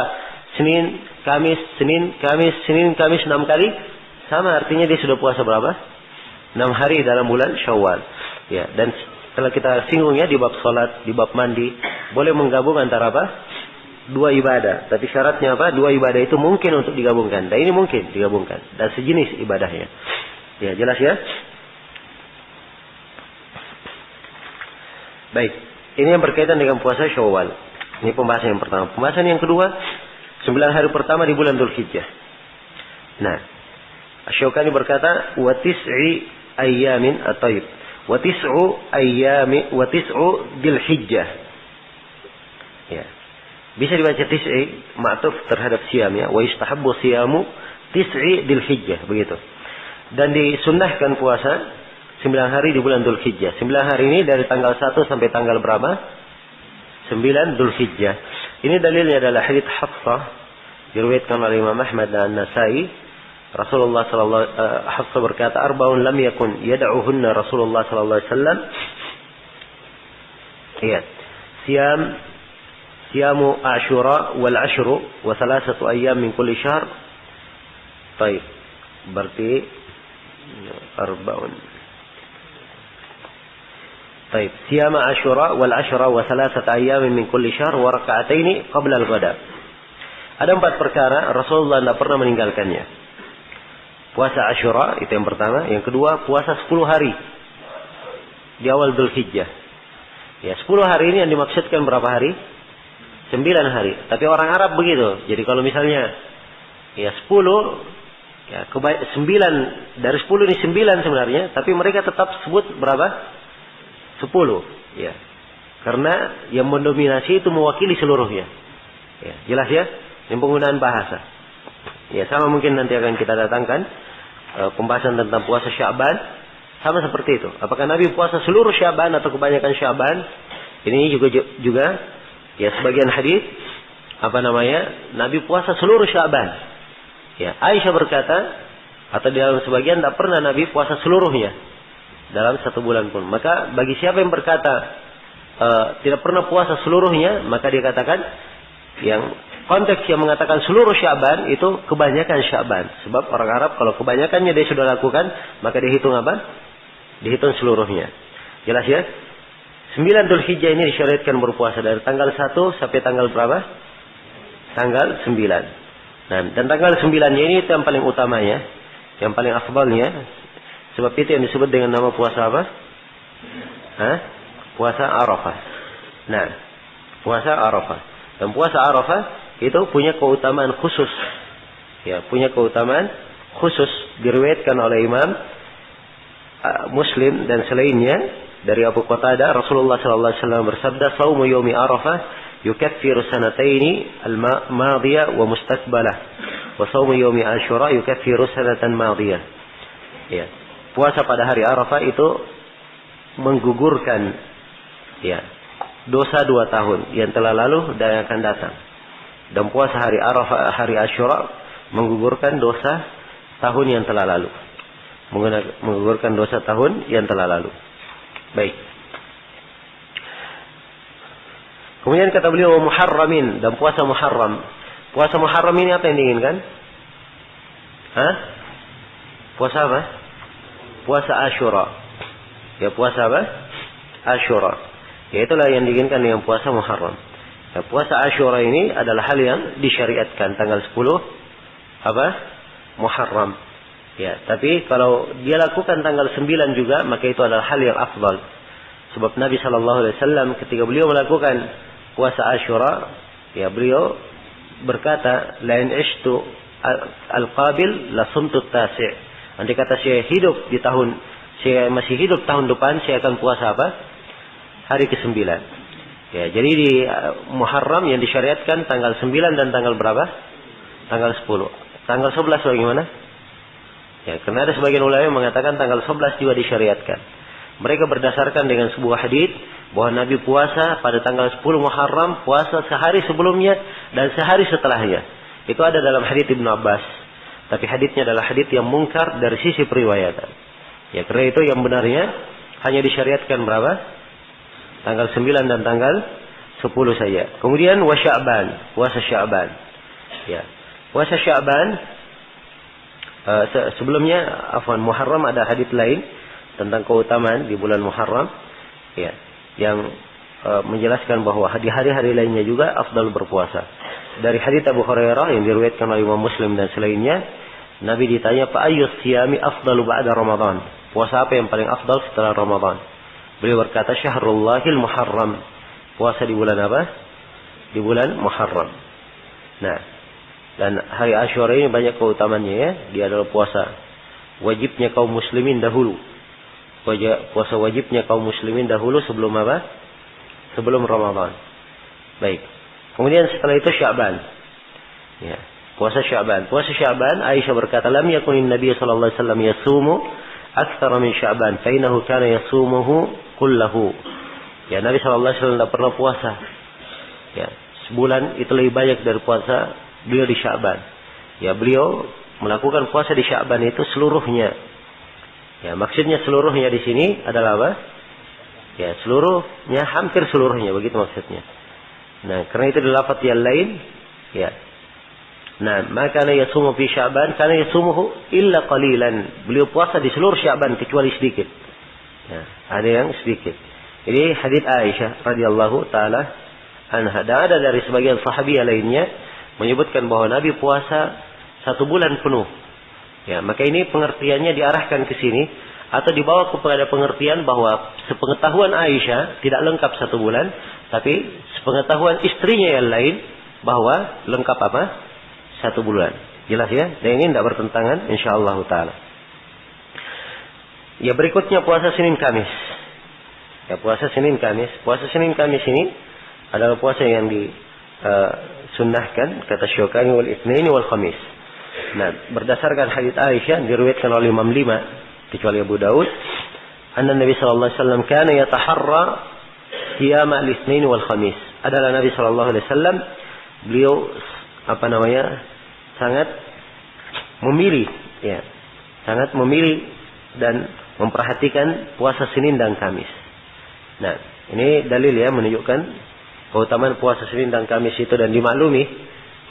Senin, Kamis, Senin, Kamis, Senin, Kamis 6 kali, sama artinya dia sudah puasa berapa? 6 hari dalam bulan Syawal. Ya, dan setelah kita singgung ya di bab salat, di bab mandi, boleh menggabung antara apa? 2 ibadah. Tapi syaratnya apa? 2 ibadah itu mungkin untuk digabungkan. Dan ini mungkin digabungkan. Dan sejenis ibadahnya. Ya, jelas ya? Baik. Ini yang berkaitan dengan puasa Syawal. Ini pembahasan yang pertama. Pembahasan yang kedua, 9 hari pertama di bulan Dzulhijjah. Nah, Asy-Syaukani berkata, wa tis'i ayyamin at-tayyib. Wa tis'u Dzulhijjah. Ya. Bisa dibaca tis'i, ma'tuf terhadap siyam ya. Wa yustahabbu siyamu tis'i Dzulhijjah, begitu. Dan disunnahkan puasa 9 hari di bulan Dzulhijjah. 9 hari ini dari tanggal 1 sampai tanggal berapa? 9 Dzulhijjah. Ini dalilnya adalah hadits Hafsah diriwayatkan oleh Imam Ahmad dan Nasai. Rasulullah Hafsah berkata, "Arba'un lam yakun yad'uhunna Rasulullah sallallahu alaihi wasallam." Iya. Siyamu Ashura wal ashru wa thalathatu ayyam min kulli syahr. Baik. Berarti arba'un. Baik. Siyama Ashura wal ashra wa thalathatu ayyam min kulli syahr wa raka'ataini qabla al-ghada. Ada 4 perkara Rasulullah tidak pernah meninggalkannya. Puasa Ashura itu yang pertama, yang kedua puasa 10 hari di awal Dzulhijjah. Ya, 10 hari ini yang dimaksudkan berapa hari? 9 hari. Tapi orang Arab begitu. Jadi kalau misalnya ya 10, ya 9 dari 10 ini 9 sebenarnya, tapi mereka tetap sebut berapa? 10. Ya. Karena yang mendominasi itu mewakili seluruhnya. Ya, jelas ya? Yang penggunaan bahasa. Ya, sama mungkin nanti akan kita datangkan pembahasan tentang puasa Sya'ban. Sama seperti itu. Apakah Nabi puasa seluruh Sya'ban atau kebanyakan Sya'ban? Ini juga ya sebagian hadis Nabi puasa seluruh Sya'ban. Ya, Aisyah berkata atau di dalam sebagian tak pernah Nabi puasa seluruhnya dalam 1 bulan pun. Maka bagi siapa yang berkata tidak pernah puasa seluruhnya, maka dia katakan yang konteks yang mengatakan seluruh Sya'ban itu kebanyakan Sya'ban. Sebab orang Arab kalau kebanyakannya dia sudah lakukan, maka dihitung apa? Dihitung seluruhnya. Jelas ya? 9 Dzulhijjah ini disyariatkan berpuasa dari tanggal 1 sampai tanggal berapa? Tanggal 9. Dan tanggal 9-nya ini itu yang paling utamanya, yang paling afdalnya. Sebab itu yang disebut dengan nama puasa apa? Puasa Arafah. Nah, puasa Arafah. Dan puasa Arafah itu punya keutamaan khusus. Ya, punya keutamaan khusus diriwayatkan oleh Imam Muslim dan selainnya dari Abu Qatadah, Rasulullah sallallahu alaihi wasallam bersabda, "Shaumu yaumi Arafah yukaffiru sanataini al-madiyah wa mustaqbalah, wa shaumu yaumi Asyura yukaffiru sanatan madiyah." Ya, puasa pada hari Arafah itu menggugurkan ya dosa 2 tahun yang telah lalu dan yang akan datang. Dan puasa hari Arafah, hari Asyura menggugurkan dosa tahun yang telah lalu. Menggugurkan dosa tahun yang telah lalu. Baik. Kemudian kata beliau Muharramin, dan puasa Muharram. Puasa Muharram ini apa yang diinginkan? Puasa apa? Puasa Asyura. Ya, puasa apa? Asyura. Ya, itulah yang diinginkan dengan puasa Muharram. Ya, puasa Asyura ini adalah hal yang disyariatkan tanggal 10 Muharram. Ya, tapi kalau dia lakukan tanggal 9 juga, maka itu adalah hal yang afdal. Sebab Nabi sallallahu alaihi wasallam ketika beliau melakukan puasa Asyura, ya beliau berkata, "La in ishtu al-qabil la sumtu at-tasi'." Andai kata saya masih hidup tahun depan, saya akan puasa apa? Hari ke-9. Ya, jadi di Muharram yang disyariatkan tanggal 9 dan tanggal berapa? Tanggal 10. Tanggal 11 bagaimana? Ya, karena ada sebagian ulama yang mengatakan tanggal 11 juga disyariatkan. Mereka berdasarkan dengan sebuah hadis bahwa Nabi puasa pada tanggal 10 Muharram, puasa sehari sebelumnya dan sehari setelahnya. Itu ada dalam hadis Ibnu Abbas. Tapi hadisnya adalah hadis yang mungkar dari sisi periwayatan. Ya, karena itu yang benarnya hanya disyariatkan berapa? Tanggal 9 dan tanggal 10 saja. Kemudian Sya'ban, puasa Sya'ban. Ya. Puasa Sya'ban sebelumnya Muharram ada hadis lain tentang keutamaan di bulan Muharram, ya, yang menjelaskan bahwa di hari-hari lainnya juga afdal berpuasa. Dari hadis Abu Hurairah yang diriwayatkan oleh Imam Muslim dan selainnya, Nabi ditanya, "Fa ayyus siyami afdalu ba'da Ramadan?" Puasa apa yang paling afdal setelah Ramadan? Beliau berkata, "Syahrullahil Muharram." Puasa di bulan apa? Di bulan Muharram. Nah, dan hari Asyura ini banyak keutamannya ya. Dia adalah puasa wajibnya kaum muslimin dahulu. Puasa wajibnya kaum muslimin dahulu sebelum apa? Sebelum Ramadan. Baik. Kemudian setelah itu Sya'ban. Ya, puasa Sya'ban. Puasa Sya'ban, Aisyah berkata, "Lam yakunin Nabi sallallahu alaihi wasallam yasumu aktsara min Sya'ban fa innahu kana yasumuhu kullahu. Ya, Nabi sallallahu alaihi wasallam tidak pernah puasa. Ya, sebulan itu lebih banyak dari puasa beliau di Sya'ban. Ya, beliau melakukan puasa di Sya'ban itu seluruhnya. Ya, maksudnya seluruhnya di sini adalah apa? Ya, seluruhnya, hampir seluruhnya, begitu maksudnya. Nah, karena itu di lafaz yang lain, ya. Nah, maka kana yasumu fi Sya'ban kana yasumuhu illa qalilan. Beliau puasa di seluruh Sya'ban kecuali sedikit. Ya, ada yang sedikit. Ini hadits Aisyah radhiyallahu taala anha. Ada dari sebagian sahabiah lainnya menyebutkan bahwa Nabi puasa 1 bulan penuh. Ya, maka ini pengertiannya diarahkan ke sini atau dibawa kepada pengertian bahwa sepengetahuan Aisyah tidak lengkap 1 bulan, tapi sepengetahuan istrinya yang lain bahwa lengkap apa? 1 bulan. Jelas ya? Dan ini tidak bertentangan insyaallah taala. Ya, berikutnya puasa Senin Kamis. Ya, puasa Senin Kamis. Puasa Senin Kamis ini adalah puasa yang disunnahkan kata Syukani wal Itsnain wal Khamis. Nah, berdasarkan hadits Aisyah diriwayatkan oleh Imam 5 kecuali Abu Daud, anna Nabi sallallahu alaihi wasallam kana yataharra qiyam al-Itsnain wal Khamis. Adalah Nabi sallallahu alaihi wasallam beliau sangat memilih, ya, sangat memilih dan memperhatikan puasa Senin dan Kamis. Nah, ini dalil ya menunjukkan keutamaan puasa Senin dan Kamis itu, dan dimaklumi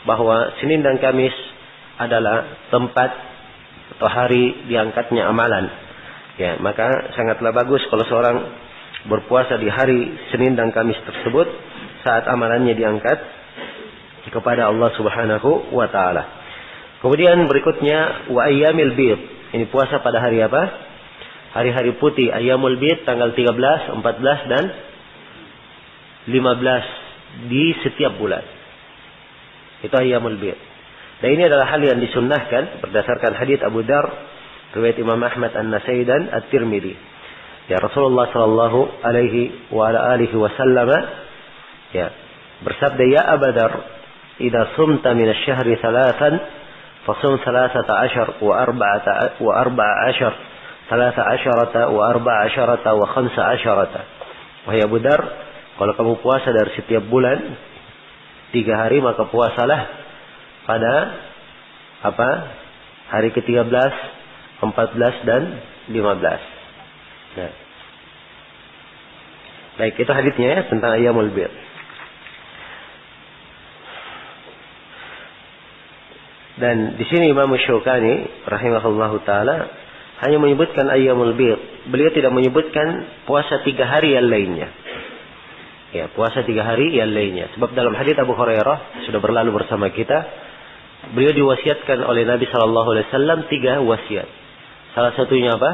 bahwa Senin dan Kamis adalah tempat atau hari diangkatnya amalan. Ya, maka sangatlah bagus kalau seorang berpuasa di hari Senin dan Kamis tersebut saat amalannya diangkat kepada Allah Subhanahu wa taala. Kemudian berikutnya wa ayyamil bid. Ini puasa pada hari apa? Hari-hari putih, ayyamul bid, tanggal 13, 14 dan 15 di setiap bulan. Itu ayyamul bid. Dan ini adalah hal yang disunnahkan berdasarkan hadits Abu Dar, riwayat Imam Ahmad An-Nasai dan At-Tirmidzi. Ya, Rasulullah sallallahu alaihi wa ala alihi wasallam ya bersabda, ya Abu Dar, idza sumta min asy-syahri 3 fasum 13 wa 14 wa 13 wa 14 wa 15. Wahai Abu Dar, kalau kamu puasa dari setiap bulan 3 hari, maka puasalah pada hari ke-13, 14 dan 15. Nah. Baik, itu haditsnya ya, tentang ayyamul bid. Dan di sini Imam Syukani rahimahullahu taala hanya menyebutkan ayyamul bid. Beliau tidak menyebutkan puasa 3 hari yang lainnya. Ya, puasa 3 hari yang lainnya. Sebab dalam hadits Abu Hurairah sudah berlalu bersama kita, beliau diwasiatkan oleh Nabi sallallahu alaihi wasallam 3 wasiat. Salah satunya apa?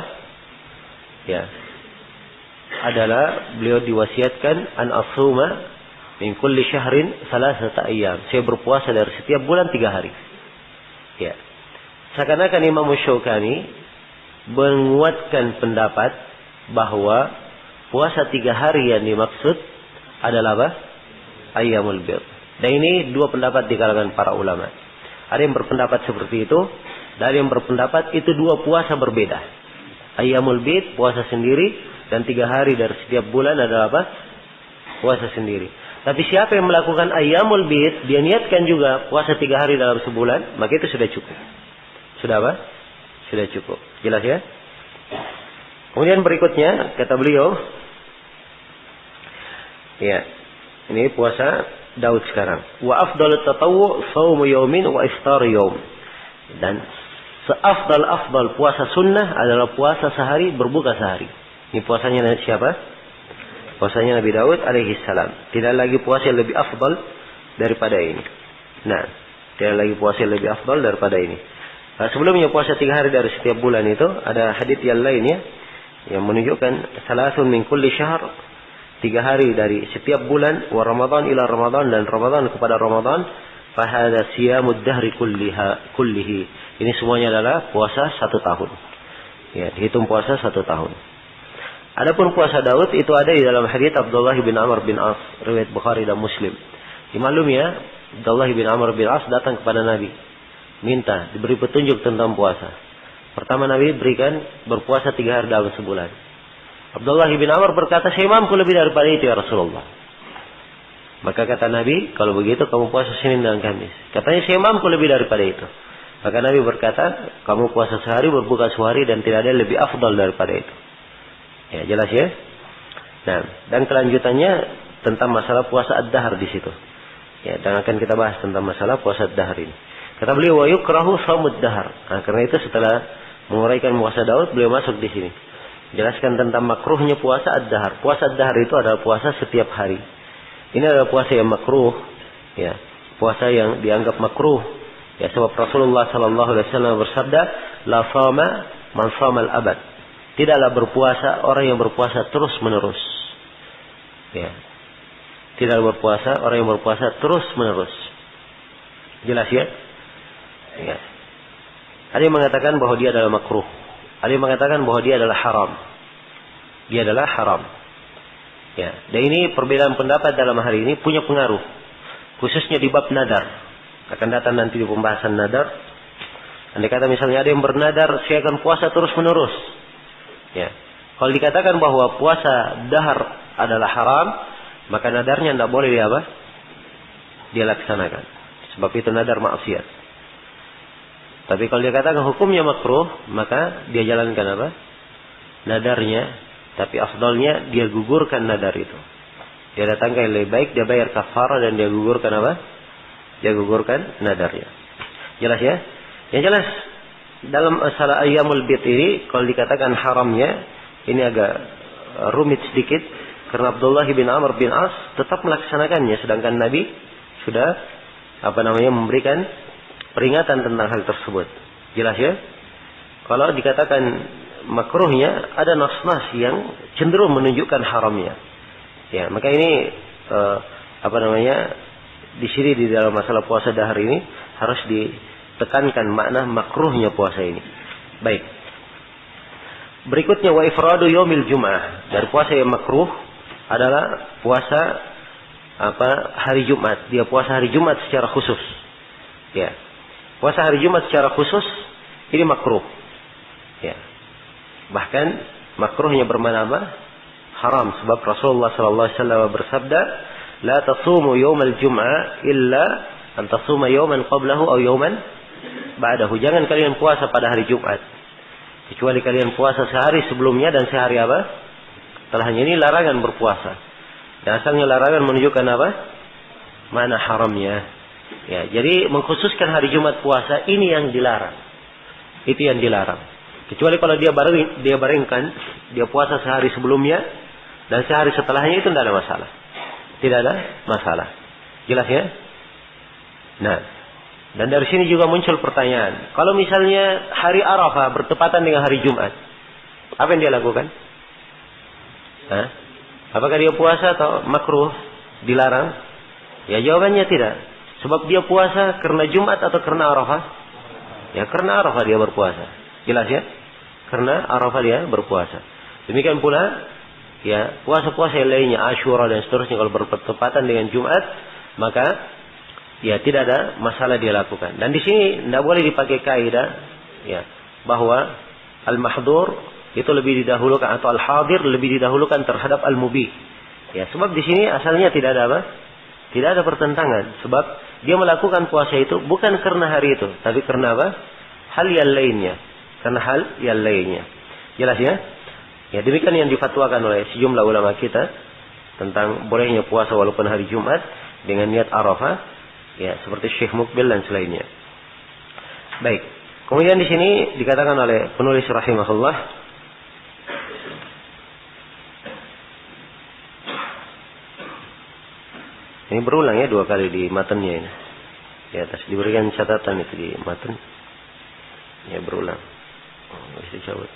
Ya. Adalah beliau diwasiatkan an asuma min kulli syahrin 3 ayyam. Saya berpuasa dari setiap bulan 3 hari. Ya. Seakan-akan Imam Syukani menguatkan pendapat bahwa puasa 3 hari yang dimaksud adalah apa? Ayyamul bid. Dan ini 2 pendapat di kalangan para ulama. Ada yang berpendapat seperti itu, dan ada yang berpendapat itu 2 puasa berbeda. Ayyamul bid puasa sendiri, dan 3 hari dari setiap bulan adalah apa? Puasa sendiri. Tapi siapa yang melakukan ayyamul bid, dia niatkan juga puasa 3 hari dalam sebulan, maka itu sudah cukup. Sudah apa? Sudah cukup. Jelas ya? Kemudian berikutnya kata beliau, ya, ini puasa Daud sekarang. Wa afdalut tatawwu shaumu yaumin wa iftar yaum. Dan seafdal puasa sunnah adalah puasa sehari, berbuka sehari. Ini puasanya siapa? Puasanya Nabi Daud alaihi salam. Tidak lagi puasa yang lebih afdal daripada ini. Nah, tidak lagi puasa yang lebih afdal daripada ini. Sebelumnya puasa 3 hari dari setiap bulan itu ada hadits yang lainnya yang menunjukkan salasun min kulli syahr, 3 hari dari setiap bulan, wa Ramadan ila Ramadan, dan Ramadan kepada Ramadan, fa hadza siyamud dahri kullihi. Ini semuanya adalah puasa 1 tahun. Ya, dihitung puasa 1 tahun. Adapun puasa Daud itu ada di dalam hadits Abdullah bin Amr bin As, riwayat Bukhari dan Muslim. Dimaklumi ya, Abdullah bin Amr bin As datang kepada Nabi, minta diberi petunjuk tentang puasa. Pertama Nabi berikan berpuasa 3 hari dalam sebulan. Abdullah bin Amr berkata, saya mampu lebih daripada itu ya Rasulullah. Maka kata Nabi, kalau begitu kamu puasa Senin dan Kamis. Katanya saya mampu lebih daripada itu. Maka Nabi berkata, kamu puasa sehari, berbuka sehari, dan tidak ada yang lebih afdal daripada itu. Ya, jelas ya? Nah, dan kelanjutannya tentang masalah puasa ad-dahr di situ. Ya, dan akan kita bahas tentang masalah puasa ad-dahr ini. Kata beliau, wa yukrahu shaumud dahr. Nah, karena itu setelah menguraikan puasa Daud, beliau masuk di sini. Jelaskan tentang makruhnya puasa ad-dahr. Puasa ad-dahr itu adalah puasa setiap hari. Ini adalah puasa yang makruh, ya. Puasa yang dianggap makruh. Ya, sebab Rasulullah sallallahu alaihi wasallam bersabda, la shama man shama al-abad. Tidaklah berpuasa orang yang berpuasa terus-menerus. Ya. Tidaklah berpuasa orang yang berpuasa terus-menerus. Jelas ya? Ya. Ada yang mengatakan bahwa dia adalah makruh. Ada yang mengatakan bahwa dia adalah haram. Dia adalah haram. Ya. Dan ini perbedaan pendapat dalam hari ini punya pengaruh. Khususnya di bab nadar. Akan datang nanti di pembahasan nadar. Andai kata misalnya ada yang bernadar, saya akan puasa terus-menerus. Ya. Kalau dikatakan bahwa puasa dahar adalah haram, maka nadarnya tidak boleh dia laksanakan. Sebab itu nadar maksiat. Tapi kalau dia katakan hukumnya makruh, maka dia jalankan nadarnya. Tapi afdalnya dia gugurkan nadar itu. Dia datangkan yang lebih baik, dia bayar kafarah dan dia gugurkan Dia gugurkan nadarnya. Jelas ya? Yang jelas dalam masalah ayyamul bid ini, kalau dikatakan haramnya, ini agak rumit sedikit. Karena Abdullah bin Amr bin As tetap melaksanakannya. Sedangkan Nabi sudah memberikan peringatan tentang hal tersebut. Jelas ya? Kalau dikatakan makruhnya, ada nas-nas yang cenderung menunjukkan haramnya. Ya, maka ini di sini di dalam masalah puasa dahar ini harus ditekankan makna makruhnya puasa ini. Baik. Berikutnya wa ifradu yaumil jum'ah. Dari puasa yang makruh adalah puasa hari Jumat. Dia puasa hari Jumat secara khusus. Ya. Puasa hari Jumat secara khusus ini makruh. Ya. Bahkan makruhnya bermakna haram, sebab Rasulullah sallallahu alaihi wasallam bersabda, la tasumu yaumal jum'ah illa an tasuma yawman qablahu aw yawman ba'dahu. Jangan kalian puasa pada hari Jumat kecuali kalian puasa sehari sebelumnya dan sehari setelahnya. Ini larangan berpuasa. Dan asalnya larangan menunjukkan makna haramnya. Ya, jadi mengkhususkan hari Jumat puasa ini yang dilarang. Itu yang dilarang. Kecuali kalau dia baringkan, dia puasa sehari sebelumnya dan sehari setelahnya, itu tidak ada masalah. Tidak ada masalah. Jelas ya? Nah, dan dari sini juga muncul pertanyaan. Kalau misalnya hari Arafah bertepatan dengan hari Jumat, apa yang dia lakukan? Apakah dia puasa atau makruh? Dilarang? Ya, jawabannya tidak. Sebab dia puasa karena Jumat atau karena Arafah? Ya, karena Arafah dia berpuasa. Jelas ya? Karena Arafah dia berpuasa. Demikian pula, ya, puasa-puasa yang lainnya, Asyura dan seterusnya, kalau bertepatan dengan Jumat, maka ya tidak ada masalah dia lakukan. Dan di sini tidak boleh dipakai kaidah, ya, bahwa al-mahdhur itu lebih didahulukan atau al-hadir lebih didahulukan terhadap al-mubih. Ya, sebab di sini asalnya tidak ada tidak ada pertentangan. Sebab dia melakukan puasa itu bukan karena hari itu, tapi karena hal yang lainnya. Karena hal yang lainnya. Jelas ya? Ya, demikian yang difatwakan oleh sejumlah ulama kita tentang bolehnya puasa walaupun hari Jumat dengan niat Arafah, ya, seperti Syekh Mukbil dan selainnya. Baik. Kemudian di sini dikatakan oleh penulis rahimahullah, ini berulang ya 2 kali di matanya ini. Di atas diberikan catatan itu di matan. Ya, berulang. Bisa cabut.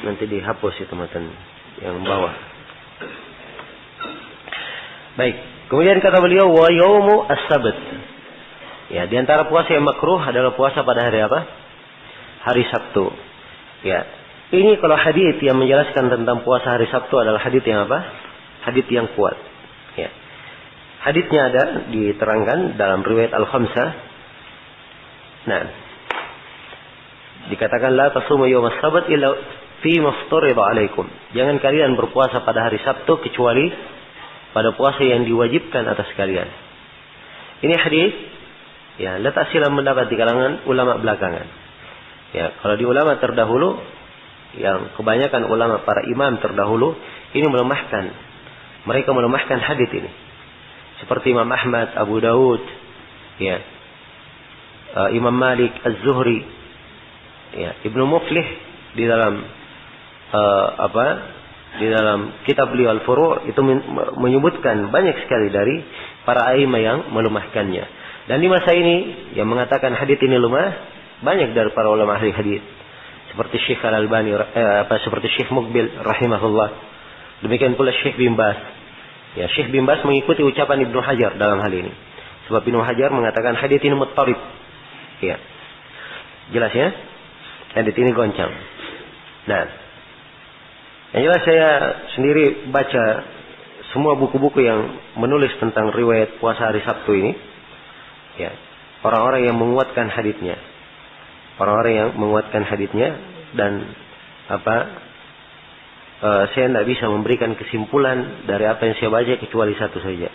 Nanti dihapus itu matan yang bawah. Baik. Kemudian kata beliau wa yaumu as-sabt. Ya, di antara puasa yang makruh adalah puasa pada hari apa? Hari Sabtu. Ya. Ini kalau hadits yang menjelaskan tentang puasa hari Sabtu adalah hadits yang apa? Hadits yang kuat. Ya. Haditsnya ada diterangkan dalam riwayat Al-Khamsah. Nah, dikatakan la tasumu yawmas sabt illa fi maftarida alaikum. Jangan kalian berpuasa pada hari Sabtu kecuali pada puasa yang diwajibkan atas kalian. Ini hadis ya letak silam mendapat di kalangan ulama belakangan. Ya, kalau di ulama terdahulu yang kebanyakan ulama para imam terdahulu ini melemahkan. Mereka melemahkan hadis ini. Seperti Imam Ahmad, Abu Daud, ya, Imam Malik, Az-Zuhri, ya, Ibnu Muflih di dalam di dalam kitab beliau Al-Furu' itu menyebutkan banyak sekali dari para a'immah yang melemahkannya. Dan di masa ini yang mengatakan hadis ini lemah banyak dari para ulama ahli hadis. Seperti Syekh Al-Albani, seperti Syekh Muqbil rahimahullah. Demikian pula Syekh bin Baz. Ya, Syekh bin Baz mengikuti ucapan Ibnu Hajar dalam hal ini. Sebab Ibnu Hajar mengatakan hadits ini muttarib. Ya. Jelas ya? Hadits ini goncang. Nah, yang jelas saya sendiri baca semua buku-buku yang menulis tentang riwayat puasa hari Sabtu ini. Ya. Orang-orang yang menguatkan haditsnya. Orang-orang yang menguatkan haditsnya dan saya tidak bisa memberikan kesimpulan dari apa yang saya baca kecuali satu saja.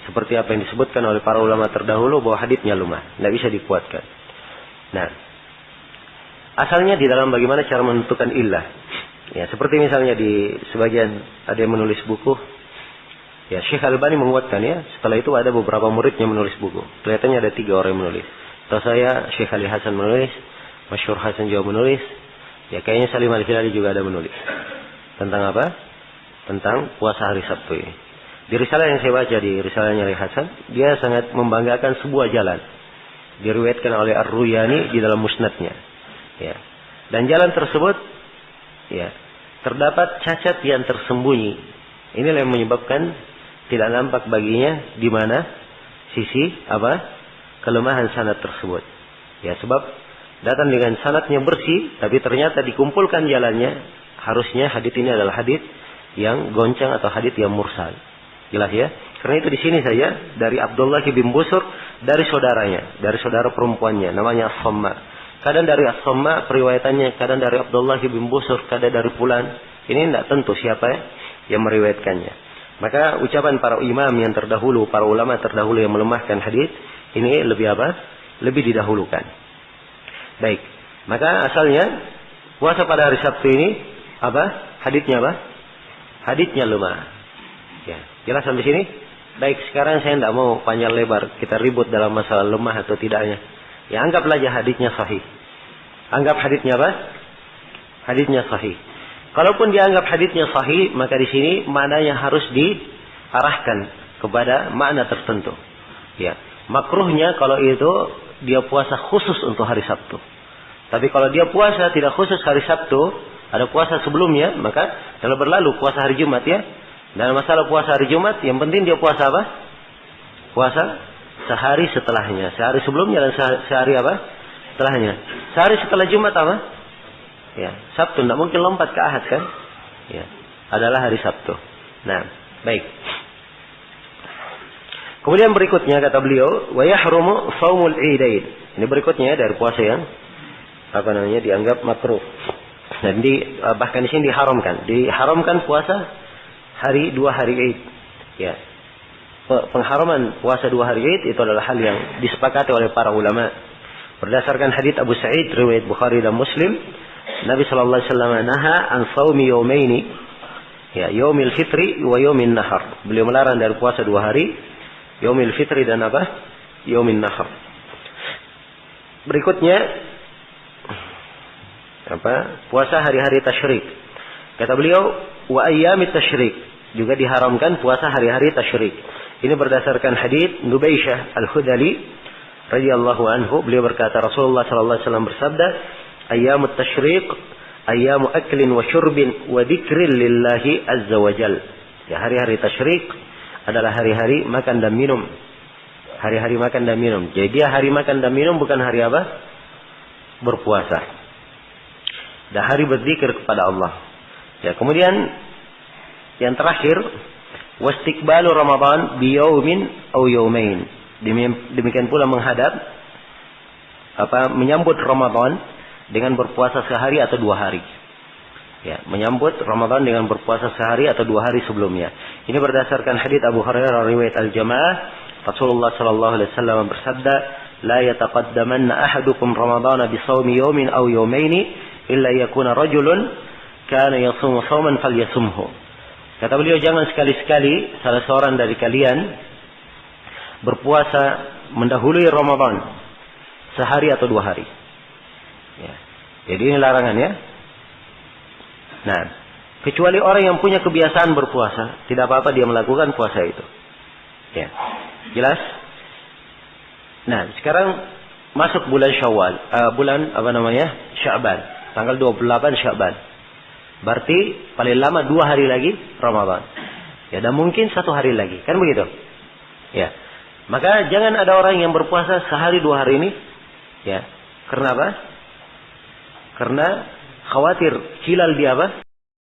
Seperti apa yang disebutkan oleh para ulama terdahulu bahwa haditsnya lemah, tidak bisa dikuatkan. Nah, asalnya di dalam bagaimana cara menentukan illah. Ya, seperti misalnya di sebagian ada yang menulis buku. Ya, Syekh Al-Albani menguatkan ya. Setelah itu ada beberapa muridnya menulis buku. Kelihatannya ada 3 orang yang menulis. Atau saya, Syekh Ali Hasan menulis, Masyhur Hasan juga menulis. Ya, kayaknya Salim Al-Hilali juga ada menulis. Tentang apa? Tentang puasa hari Sabtu ini. Di risalah yang saya baca, di risalahnya Ali Hasan, dia sangat membanggakan sebuah jalan. Diriwayatkan oleh Ar-Ruyani di dalam musnadnya. Ya. Dan jalan tersebut, ya, terdapat cacat yang tersembunyi. Inilah yang menyebabkan tidak nampak baginya di mana sisi kelemahan sanad tersebut. Ya, sebab datang dengan sanadnya bersih, tapi ternyata dikumpulkan jalannya. Harusnya hadits ini adalah hadits yang goncang atau hadits yang mursal. Jelas ya? Karena itu di sini saja dari Abdullah bin Busur dari saudaranya, dari saudara perempuannya namanya As-Samma. Kadang dari As-Samma periwayatannya, kadang dari Abdullah bin Busur, kadang dari fulan. Ini tidak tentu siapa yang meriwayatkannya. Maka ucapan para imam yang terdahulu, para ulama terdahulu yang melemahkan hadits ini lebih lebih didahulukan. Baik. Maka asalnya puasa pada hari Sabtu ini haditsnya haditsnya lemah. Ya, jelas sampai sini? Baik, sekarang saya tidak mau panjang lebar kita ribut dalam masalah lemah atau tidaknya. Ya, anggaplah aja haditsnya sahih. Anggap haditsnya haditsnya sahih. Kalaupun dianggap haditsnya sahih, maka di sini maknanya harus diarahkan kepada makna tertentu. Ya, makruhnya kalau itu dia puasa khusus untuk hari Sabtu. Tapi kalau dia puasa tidak khusus hari Sabtu, ada puasa sebelumnya, maka kalau berlalu puasa hari Jumat ya. Dalam masalah puasa hari Jumat, yang penting dia puasa Puasa sehari setelahnya. Sehari sebelumnya dan sehari setelahnya. Sehari setelah Jumat Ya, Sabtu. Tidak mungkin lompat ke Ahad kan? Ya, adalah hari Sabtu. Nah, baik. Kemudian berikutnya kata beliau, wa yahrumu shaumul idain. Ini berikutnya dari puasa yang dianggap makruh. Dan bahkan di sini diharamkan puasa 2 hari Id. Ya. Pengharaman puasa 2 hari Id itu adalah hal yang disepakati oleh para ulama. Berdasarkan hadits Abu Sa'id riwayat Bukhari dan Muslim, Nabi sallallahu alaihi wasallam naha an shaumi yaumaini. Ya, yaumil fitri wa yaumin nahar. Beliau melarang dari puasa 2 hari, yaumil fitri dan yaumin nahar. Berikutnya puasa hari-hari tasyrik. Kata beliau, wa ayyamit tasyrik, juga diharamkan puasa hari-hari tasyrik. Ini berdasarkan hadits Nubaisyah Al-Hudali radhiyallahu anhu. Beliau berkata, Rasulullah sallallahu alaihi wasallam bersabda, ayyamut tasyrik ayyamu aklin wa syurbin wa dzikrin lillahi azza wa jal. Ya, hari-hari tasyrik adalah hari-hari makan dan minum. Hari-hari makan dan minum. Jadi dia hari makan dan minum, bukan hari berpuasa. Dan hari berzikir kepada Allah. Ya, kemudian yang terakhir Wastiqbalu Ramadan biyaumin aw yaumain. Demikian pula menyambut Ramadan dengan berpuasa sehari atau 2 hari. Ya, menyambut Ramadan dengan berpuasa sehari atau 2 hari sebelumnya. Ini berdasarkan hadits Abu Hurairah riwayat Al-Jamaah. Rasulullah sallallahu alaihi wasallam bersabda, "La yataqaddamanna ahadukum Ramadana bi shaumi yawmin aw yawmaini illa yakuna rajulun kana yasumu shauman falyasumhu." Kata beliau, jangan sekali-sekali salah seorang dari kalian berpuasa mendahului Ramadan sehari atau 2 hari. Ya. Jadi ini larangan ya. Nah, kecuali orang yang punya kebiasaan berpuasa, tidak apa-apa dia melakukan puasa itu. Ya. Jelas? Nah, sekarang masuk bulan Syawal, Sya'ban, tanggal 28 Sya'ban. Berarti paling lama 2 hari lagi Ramadan. Ya, dan mungkin 1 hari lagi, kan begitu? Ya. Maka jangan ada orang yang berpuasa sehari 2 hari ini. Ya. Karena apa? Karena khawatir hilal dia apa?